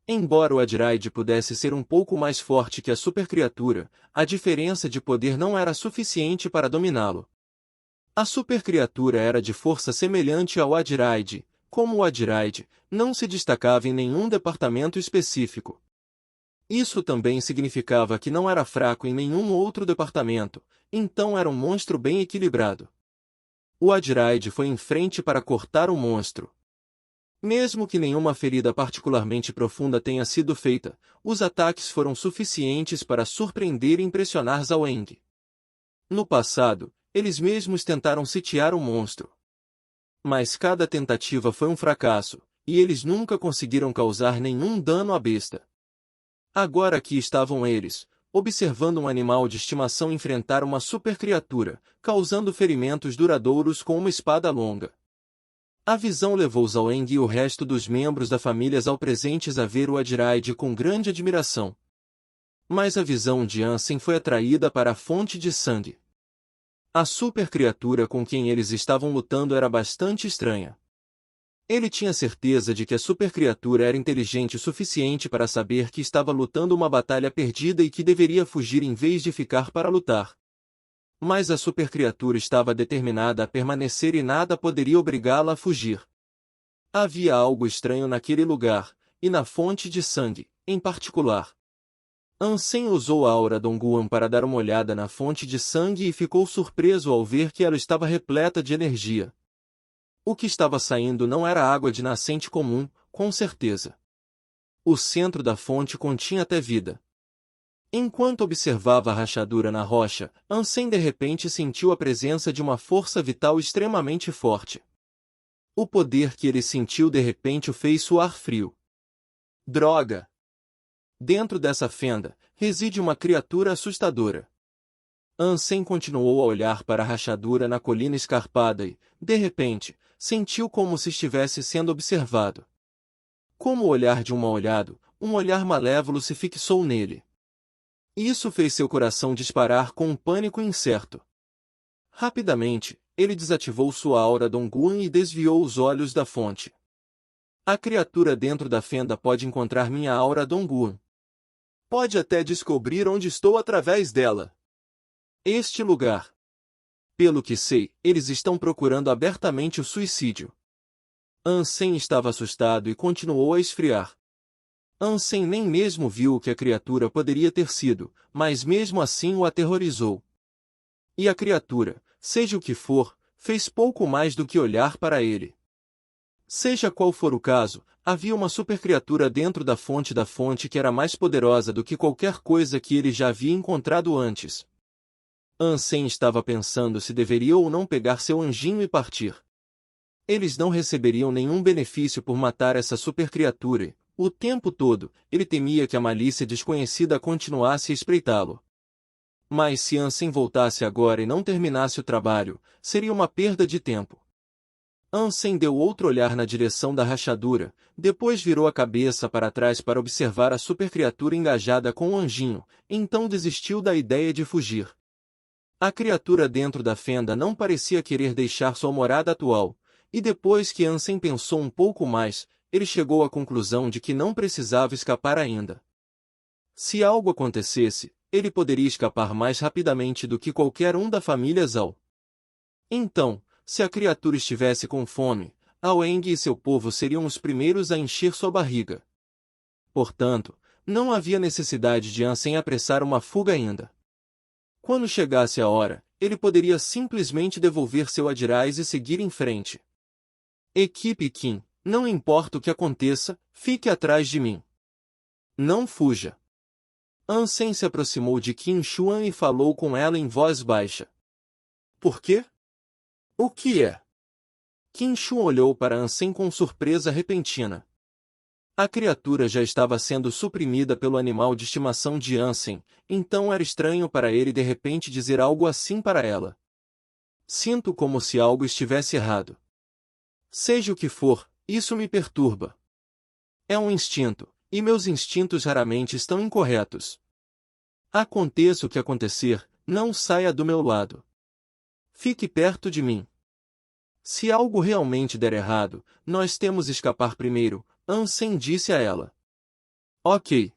Embora o Adiraide pudesse ser um pouco mais forte que a supercriatura, a diferença de poder não era suficiente para dominá-lo. A supercriatura era de força semelhante ao Adiraide, como o Adiraide não se destacava em nenhum departamento específico. Isso também significava que não era fraco em nenhum outro departamento, então era um monstro bem equilibrado. O Adiraide foi em frente para cortar o monstro. Mesmo que nenhuma ferida particularmente profunda tenha sido feita, os ataques foram suficientes para surpreender e impressionar Zaweng. No passado, eles mesmos tentaram sitiar o monstro. Mas cada tentativa foi um fracasso, e eles nunca conseguiram causar nenhum dano à besta. Agora aqui estavam eles, observando um animal de estimação enfrentar uma supercriatura, causando ferimentos duradouros com uma espada longa. A visão levou Zaweng e o resto dos membros da família ao presentes a ver o Adiraide com grande admiração. Mas a visão de Ansem foi atraída para a fonte de sangue. A supercriatura com quem eles estavam lutando era bastante estranha. Ele tinha certeza de que a supercriatura era inteligente o suficiente para saber que estava lutando uma batalha perdida e que deveria fugir em vez de ficar para lutar. Mas a supercriatura estava determinada a permanecer e nada poderia obrigá-la a fugir. Havia algo estranho naquele lugar, e na fonte de sangue, em particular. Ansem usou a aura Dongguan para dar uma olhada na fonte de sangue e ficou surpreso ao ver que ela estava repleta de energia. O que estava saindo não era água de nascente comum, com certeza. O centro da fonte continha até vida. Enquanto observava a rachadura na rocha, Ansem de repente sentiu a presença de uma força vital extremamente forte. O poder que ele sentiu de repente o fez suar frio. Droga! Dentro dessa fenda, reside uma criatura assustadora. Ansem continuou a olhar para a rachadura na colina escarpada e, de repente, sentiu como se estivesse sendo observado. Como o olhar de um mal-olhado, um olhar malévolo se fixou nele. Isso fez seu coração disparar com um pânico incerto. Rapidamente, ele desativou sua aura Dongguan e desviou os olhos da fonte. A criatura dentro da fenda pode encontrar minha aura Dongguan. Pode até descobrir onde estou através dela. Este lugar. Pelo que sei, eles estão procurando abertamente o suicídio. Ansem estava assustado e continuou a esfriar. Ansem nem mesmo viu o que a criatura poderia ter sido, mas mesmo assim o aterrorizou. E a criatura, seja o que for, fez pouco mais do que olhar para ele. Seja qual for o caso, havia uma supercriatura dentro da fonte que era mais poderosa do que qualquer coisa que ele já havia encontrado antes. Ansem estava pensando se deveria ou não pegar seu anjinho e partir. Eles não receberiam nenhum benefício por matar essa supercriatura e, o tempo todo, ele temia que a malícia desconhecida continuasse a espreitá-lo. Mas se Ansem voltasse agora e não terminasse o trabalho, seria uma perda de tempo. Ansem deu outro olhar na direção da rachadura, depois virou a cabeça para trás para observar a supercriatura engajada com o anjinho, então desistiu da ideia de fugir. A criatura dentro da fenda não parecia querer deixar sua morada atual, e depois que Ansem pensou um pouco mais, ele chegou à conclusão de que não precisava escapar ainda. Se algo acontecesse, ele poderia escapar mais rapidamente do que qualquer um da família Zhao. Então, se a criatura estivesse com fome, Aoeng e seu povo seriam os primeiros a encher sua barriga. Portanto, não havia necessidade de Ansem apressar uma fuga ainda. Quando chegasse a hora, ele poderia simplesmente devolver seu Adirais e seguir em frente. Equipe Qin, não importa o que aconteça, fique atrás de mim. Não fuja. Ansem se aproximou de Qin Shuan e falou com ela em voz baixa. Por quê? O que é? Qin Shuan olhou para Ansem com surpresa repentina. A criatura já estava sendo suprimida pelo animal de estimação de Ansem, então era estranho para ele de repente dizer algo assim para ela. Sinto como se algo estivesse errado. Seja o que for, isso me perturba. É um instinto, E meus instintos raramente estão incorretos. Aconteça o que acontecer, não saia do meu lado. Fique perto de mim. Se algo realmente der errado, nós temos que escapar primeiro, Ansem disse a ela. Ok.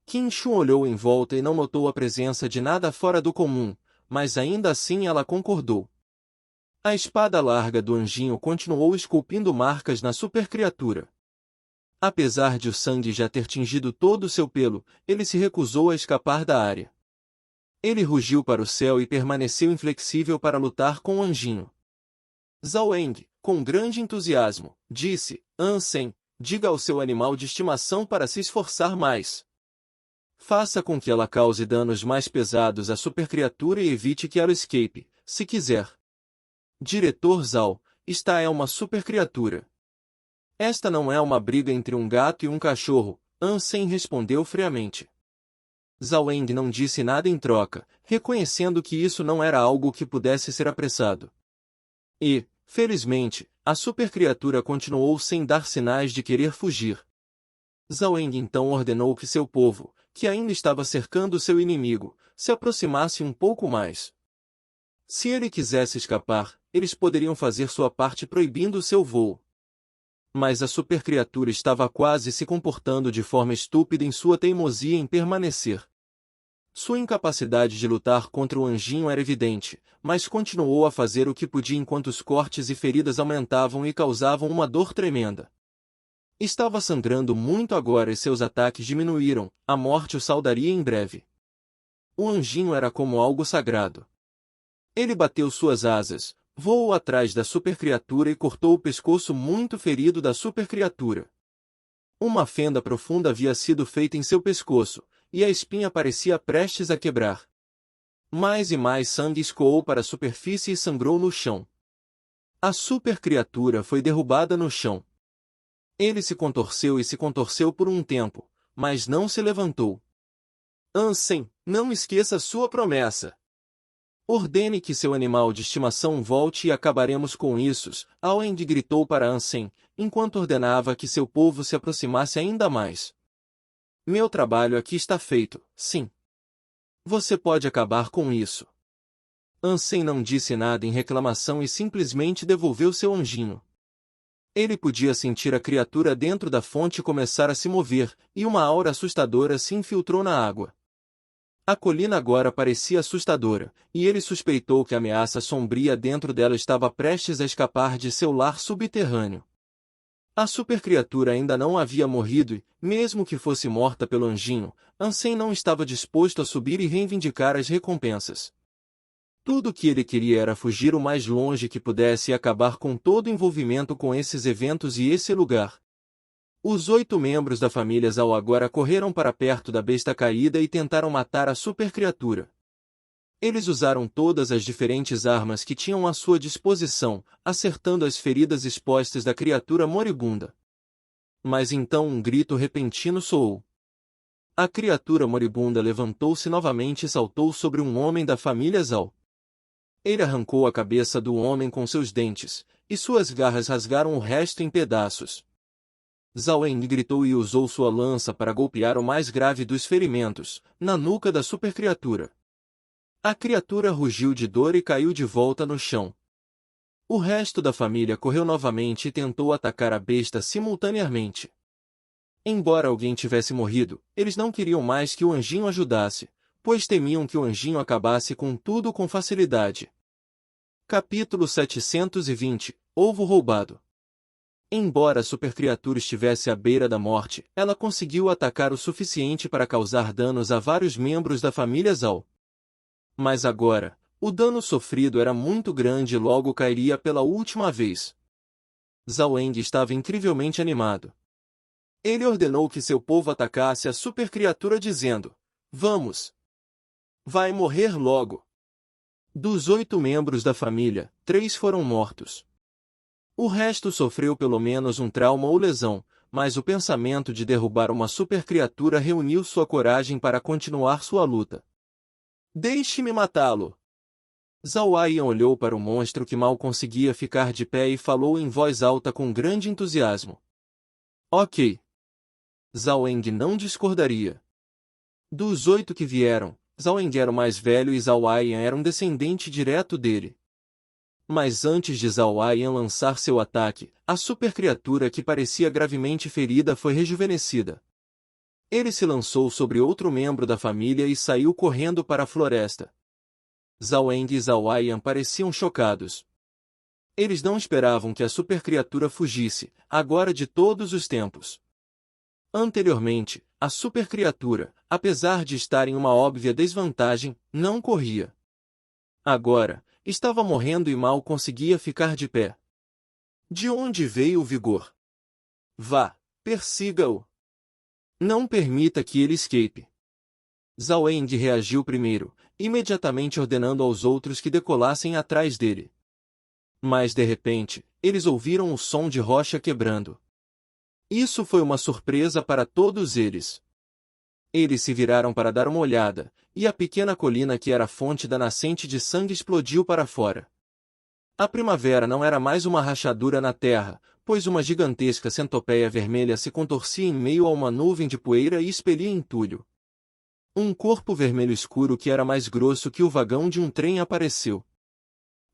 Qin Shun olhou em volta e não notou a presença de nada fora do comum, mas ainda assim ela concordou. A espada larga do anjinho continuou esculpindo marcas na supercriatura. Apesar de o sangue já ter tingido todo o seu pelo, ele se recusou a escapar da área. Ele rugiu para o céu e permaneceu inflexível para lutar com o anjinho. Zhao Eng, com grande entusiasmo, disse, Ansem, diga ao seu animal de estimação para se esforçar mais. Faça com que ela cause danos mais pesados à supercriatura e evite que ela escape, se quiser. Diretor Zhao, esta é uma supercriatura. Esta não é uma briga entre um gato e um cachorro, Ansem respondeu friamente. Zhao Eng não disse nada em troca, reconhecendo que isso não era algo que pudesse ser apressado. E, felizmente, a supercriatura continuou sem dar sinais de querer fugir. Zhao Eng então ordenou que seu povo, que ainda estava cercando seu inimigo, se aproximasse um pouco mais. Se ele quisesse escapar, eles poderiam fazer sua parte proibindo seu voo. Mas a supercriatura estava quase se comportando de forma estúpida em sua teimosia em permanecer. Sua incapacidade de lutar contra o anjinho era evidente, mas continuou a fazer o que podia enquanto os cortes e feridas aumentavam e causavam uma dor tremenda. Estava sangrando muito agora e seus ataques diminuíram, a morte o saudaria em breve. O anjinho era como algo sagrado. Ele bateu suas asas, voou atrás da supercriatura e cortou o pescoço muito ferido da supercriatura. Uma fenda profunda havia sido feita em seu pescoço, e a espinha parecia prestes a quebrar. Mais e mais sangue escoou para a superfície e sangrou no chão. A supercriatura foi derrubada no chão. Ele se contorceu por um tempo, mas não se levantou. Ansem, não esqueça sua promessa. Ordene que seu animal de estimação volte e acabaremos com isso, Aoeng gritou para Ansem, enquanto ordenava que seu povo se aproximasse ainda mais. Meu trabalho aqui está feito, sim. Você pode acabar com isso. Ansem não disse nada em reclamação e simplesmente devolveu seu anjinho. Ele podia sentir a criatura dentro da fonte começar a se mover, e uma aura assustadora se infiltrou na água. A colina agora parecia assustadora, e ele suspeitou que a ameaça sombria dentro dela estava prestes a escapar de seu lar subterrâneo. A supercriatura ainda não havia morrido e, mesmo que fosse morta pelo anjinho, Ansem não estava disposto a subir e reivindicar as recompensas. Tudo o que ele queria era fugir o mais longe que pudesse e acabar com todo envolvimento com esses eventos e esse lugar. Os 8 membros da família Zhao agora correram para perto da besta caída e tentaram matar a supercriatura. Eles usaram todas as diferentes armas que tinham à sua disposição, acertando as feridas expostas da criatura moribunda. Mas então um grito repentino soou. A criatura moribunda levantou-se novamente e saltou sobre um homem da família Zhao. Ele arrancou a cabeça do homem com seus dentes, e suas garras rasgaram o resto em pedaços. Zhao Eng gritou e usou sua lança para golpear o mais grave dos ferimentos, na nuca da supercriatura. A criatura rugiu de dor e caiu de volta no chão. O resto da família correu novamente e tentou atacar a besta simultaneamente. Embora alguém tivesse morrido, eles não queriam mais que o anjinho ajudasse, pois temiam que o anjinho acabasse com tudo com facilidade. Capítulo 720 – Ovo roubado. Embora a supercriatura estivesse à beira da morte, ela conseguiu atacar o suficiente para causar danos a vários membros da família Zhao. Mas agora, o dano sofrido era muito grande e logo cairia pela última vez. Zhao Eng estava incrivelmente animado. Ele ordenou que seu povo atacasse a supercriatura dizendo, vamos! Vai morrer logo! Dos 8 membros da família, 3 foram mortos. O resto sofreu pelo menos um trauma ou lesão, mas o pensamento de derrubar uma supercriatura reuniu sua coragem para continuar sua luta. Deixe-me matá-lo! Zhao Aiyan olhou para o monstro que mal conseguia ficar de pé e falou em voz alta com grande entusiasmo. Ok. Zhao Eng não discordaria. Dos 8 que vieram, Zhao Eng era o mais velho e Zhao Aiyan era um descendente direto dele. Mas antes de Zhao Aiyan lançar seu ataque, a supercriatura que parecia gravemente ferida foi rejuvenescida. Ele se lançou sobre outro membro da família e saiu correndo para a floresta. Zhao Eng e Zhao Aiyan pareciam chocados. Eles não esperavam que a supercriatura fugisse, agora de todos os tempos. Anteriormente, a supercriatura, apesar de estar em uma óbvia desvantagem, não corria. Agora, estava morrendo e mal conseguia ficar de pé. De onde veio o vigor? Vá, persiga-o. Não permita que ele escape. Zhao Eng reagiu primeiro, imediatamente ordenando aos outros que decolassem atrás dele. Mas de repente, eles ouviram o som de rocha quebrando. Isso foi uma surpresa para todos eles. Eles se viraram para dar uma olhada, e a pequena colina que era a fonte da nascente de sangue explodiu para fora. A primavera não era mais uma rachadura na terra, pois uma gigantesca centopeia vermelha se contorcia em meio a uma nuvem de poeira e expelia entulho. Um corpo vermelho escuro que era mais grosso que o vagão de um trem apareceu.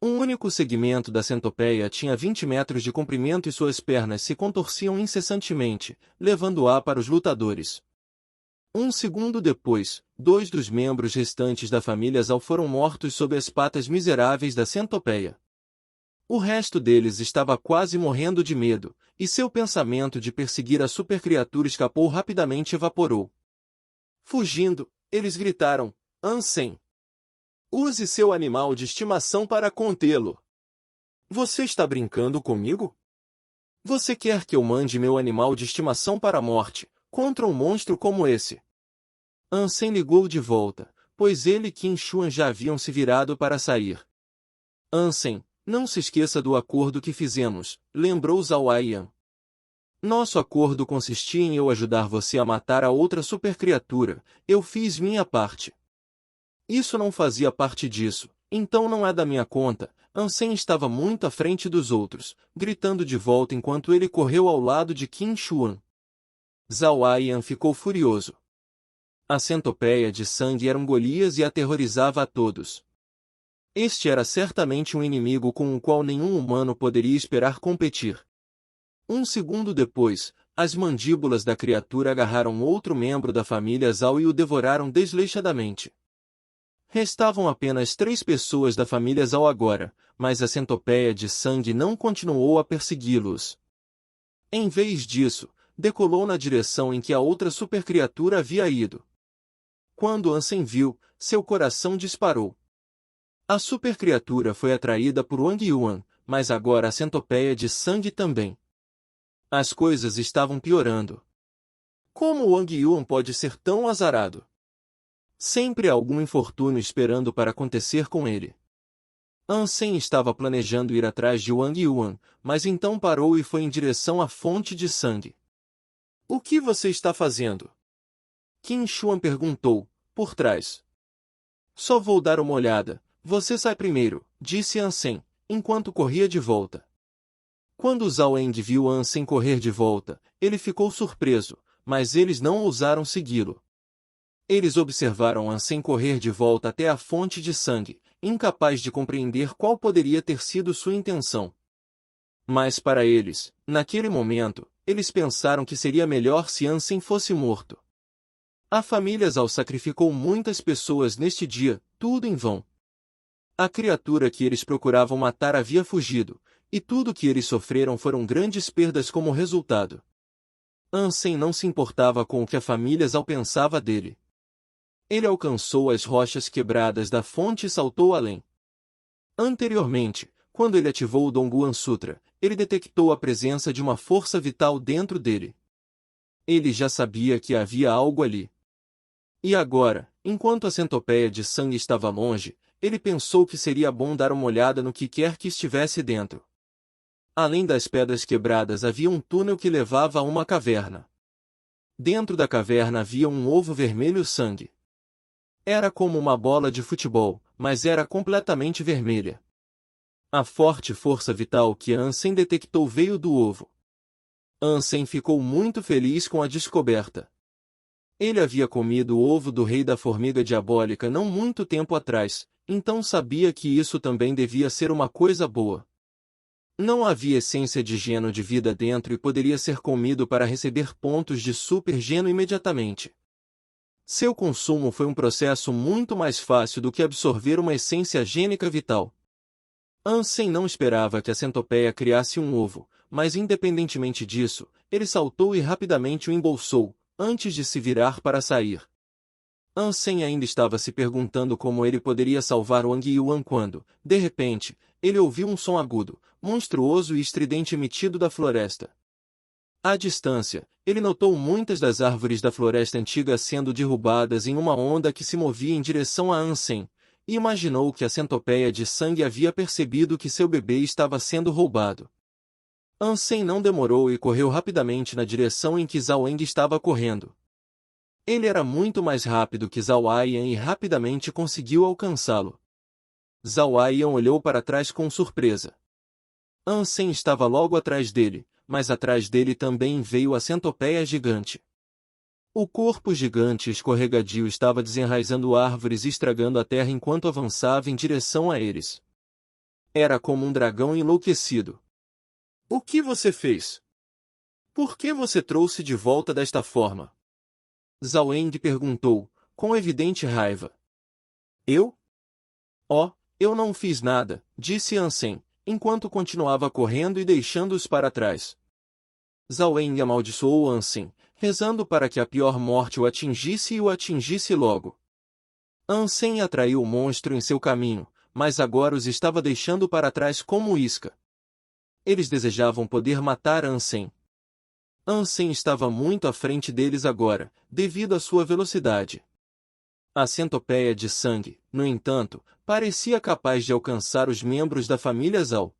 Um único segmento da centopeia tinha 20 metros de comprimento e suas pernas se contorciam incessantemente, levando-a para os lutadores. Um segundo depois, 2 dos membros restantes da família Zhao foram mortos sob as patas miseráveis da centopeia. O resto deles estava quase morrendo de medo, e seu pensamento de perseguir a supercriatura escapou rapidamente e evaporou. Fugindo, eles gritaram, Ansem! Use seu animal de estimação para contê-lo. Você está brincando comigo? Você quer que eu mande meu animal de estimação para a morte, contra um monstro como esse? Ansem ligou de volta, pois ele e Qin Shuan já haviam se virado para sair. Ansem, não se esqueça do acordo que fizemos, lembrou Zhao Aiyan. Nosso acordo consistia em eu ajudar você a matar a outra supercriatura, eu fiz minha parte. Isso não fazia parte disso, então não é da minha conta. Ansem estava muito à frente dos outros, gritando de volta enquanto ele correu ao lado de Qin Shuan. Zhao Aiyan ficou furioso. A centopeia de sangue era um Golias e aterrorizava a todos. Este era certamente um inimigo com o qual nenhum humano poderia esperar competir. Um segundo depois, as mandíbulas da criatura agarraram outro membro da família Zhao e o devoraram desleixadamente. Restavam apenas 3 pessoas da família Zhao agora, mas a centopeia de sangue não continuou a persegui-los. Em vez disso, decolou na direção em que a outra supercriatura havia ido. Quando Ansem viu, seu coração disparou. A supercriatura foi atraída por Wang Yuan, mas agora a centopeia de sangue também. As coisas estavam piorando. Como Wang Yuan pode ser tão azarado? Sempre há algum infortúnio esperando para acontecer com ele. Ansem estava planejando ir atrás de Wang Yuan, mas então parou e foi em direção à fonte de sangue. O que você está fazendo? Qin Shuan perguntou, por trás. Só vou dar uma olhada, você sai primeiro, disse Ansem, enquanto corria de volta. Quando Zhao Eng viu Ansem correr de volta, ele ficou surpreso, mas eles não ousaram segui-lo. Eles observaram Ansem correr de volta até a fonte de sangue, incapaz de compreender qual poderia ter sido sua intenção. Mas para eles, naquele momento, eles pensaram que seria melhor se Ansem fosse morto. A família Zhao sacrificou muitas pessoas neste dia, tudo em vão. A criatura que eles procuravam matar havia fugido, e tudo o que eles sofreram foram grandes perdas como resultado. Ansem não se importava com o que a família Zhao pensava dele. Ele alcançou as rochas quebradas da fonte e saltou além. Anteriormente, quando ele ativou o Dongguan Sutra, ele detectou a presença de uma força vital dentro dele. Ele já sabia que havia algo ali. E agora, enquanto a centopeia de sangue estava longe, ele pensou que seria bom dar uma olhada no que quer que estivesse dentro. Além das pedras quebradas havia um túnel que levava a uma caverna. Dentro da caverna havia um ovo vermelho sangue. Era como uma bola de futebol, mas era completamente vermelha. A forte força vital que Ansem detectou veio do ovo. Ansem ficou muito feliz com a descoberta. Ele havia comido o ovo do rei da formiga diabólica não muito tempo atrás, então sabia que isso também devia ser uma coisa boa. Não havia essência de geno de vida dentro e poderia ser comido para receber pontos de super geno imediatamente. Seu consumo foi um processo muito mais fácil do que absorver uma essência gênica vital. Ansem não esperava que a centopeia criasse um ovo, mas independentemente disso, ele saltou e rapidamente o embolsou, antes de se virar para sair. Ansem ainda estava se perguntando como ele poderia salvar Wang Yuan quando, de repente, ele ouviu um som agudo, monstruoso e estridente emitido da floresta. À distância, ele notou muitas das árvores da floresta antiga sendo derrubadas em uma onda que se movia em direção a Ansem, e imaginou que a centopeia de sangue havia percebido que seu bebê estava sendo roubado. Ansem não demorou e correu rapidamente na direção em que Zhao Wang estava correndo. Ele era muito mais rápido que Zhao Aiyan e rapidamente conseguiu alcançá-lo. Zhao Aiyan olhou para trás com surpresa. Ansem estava logo atrás dele, mas atrás dele também veio a centopeia gigante. O corpo gigante escorregadio estava desenraizando árvores e estragando a terra enquanto avançava em direção a eles. Era como um dragão enlouquecido. O que você fez? Por que você trouxe de volta desta forma? Zhao Wang perguntou, com evidente raiva. Eu? Oh, eu não fiz nada, disse Ansem, enquanto continuava correndo e deixando-os para trás. Zhao Wang amaldiçoou Ansem, rezando para que a pior morte o atingisse e o atingisse logo. Ansem atraiu o monstro em seu caminho, mas agora os estava deixando para trás como isca. Eles desejavam poder matar Ansem. Ansem estava muito à frente deles agora, devido à sua velocidade. A centopeia de sangue, no entanto, parecia capaz de alcançar os membros da família Zhao.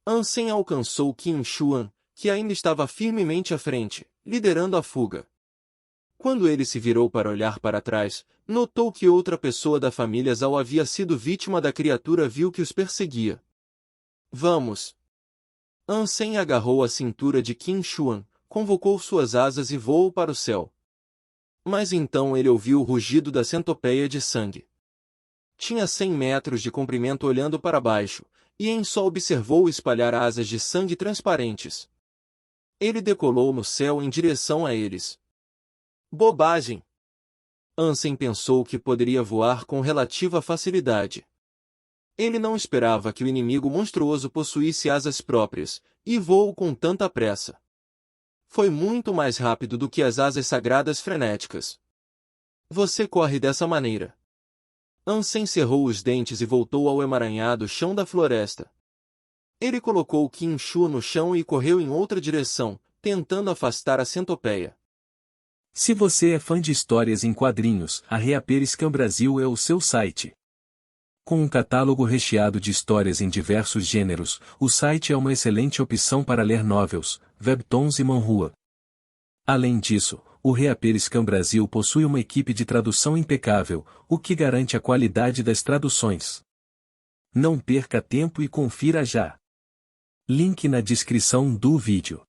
Ansem alcançou Qin Shuan, que ainda estava firmemente à frente, liderando a fuga. Quando ele se virou para olhar para trás, notou que outra pessoa da família Zhao havia sido vítima da criatura vil que os perseguia. Vamos! Ansem agarrou a cintura de Qin Shuan, convocou suas asas e voou para o céu. Mas então ele ouviu o rugido da centopeia de sangue. Tinha 100 metros de comprimento olhando para baixo, e em só observou espalhar asas de sangue transparentes. Ele decolou no céu em direção a eles. Bobagem! Ansem pensou que poderia voar com relativa facilidade. Ele não esperava que o inimigo monstruoso possuísse asas próprias, e voou com tanta pressa. Foi muito mais rápido do que as asas sagradas frenéticas. Você corre dessa maneira. Ansem cerrou os dentes e voltou ao emaranhado chão da floresta. Ele colocou Qin Shu no chão e correu em outra direção, tentando afastar a centopeia. Se você é fã de histórias em quadrinhos, a Reaperiscan Brasil é o seu site. Com um catálogo recheado de histórias em diversos gêneros, o site é uma excelente opção para ler novels, webtoons e manhua. Além disso, o Reaperiscan Brasil possui uma equipe de tradução impecável, o que garante a qualidade das traduções. Não perca tempo e confira já. Link na descrição do vídeo.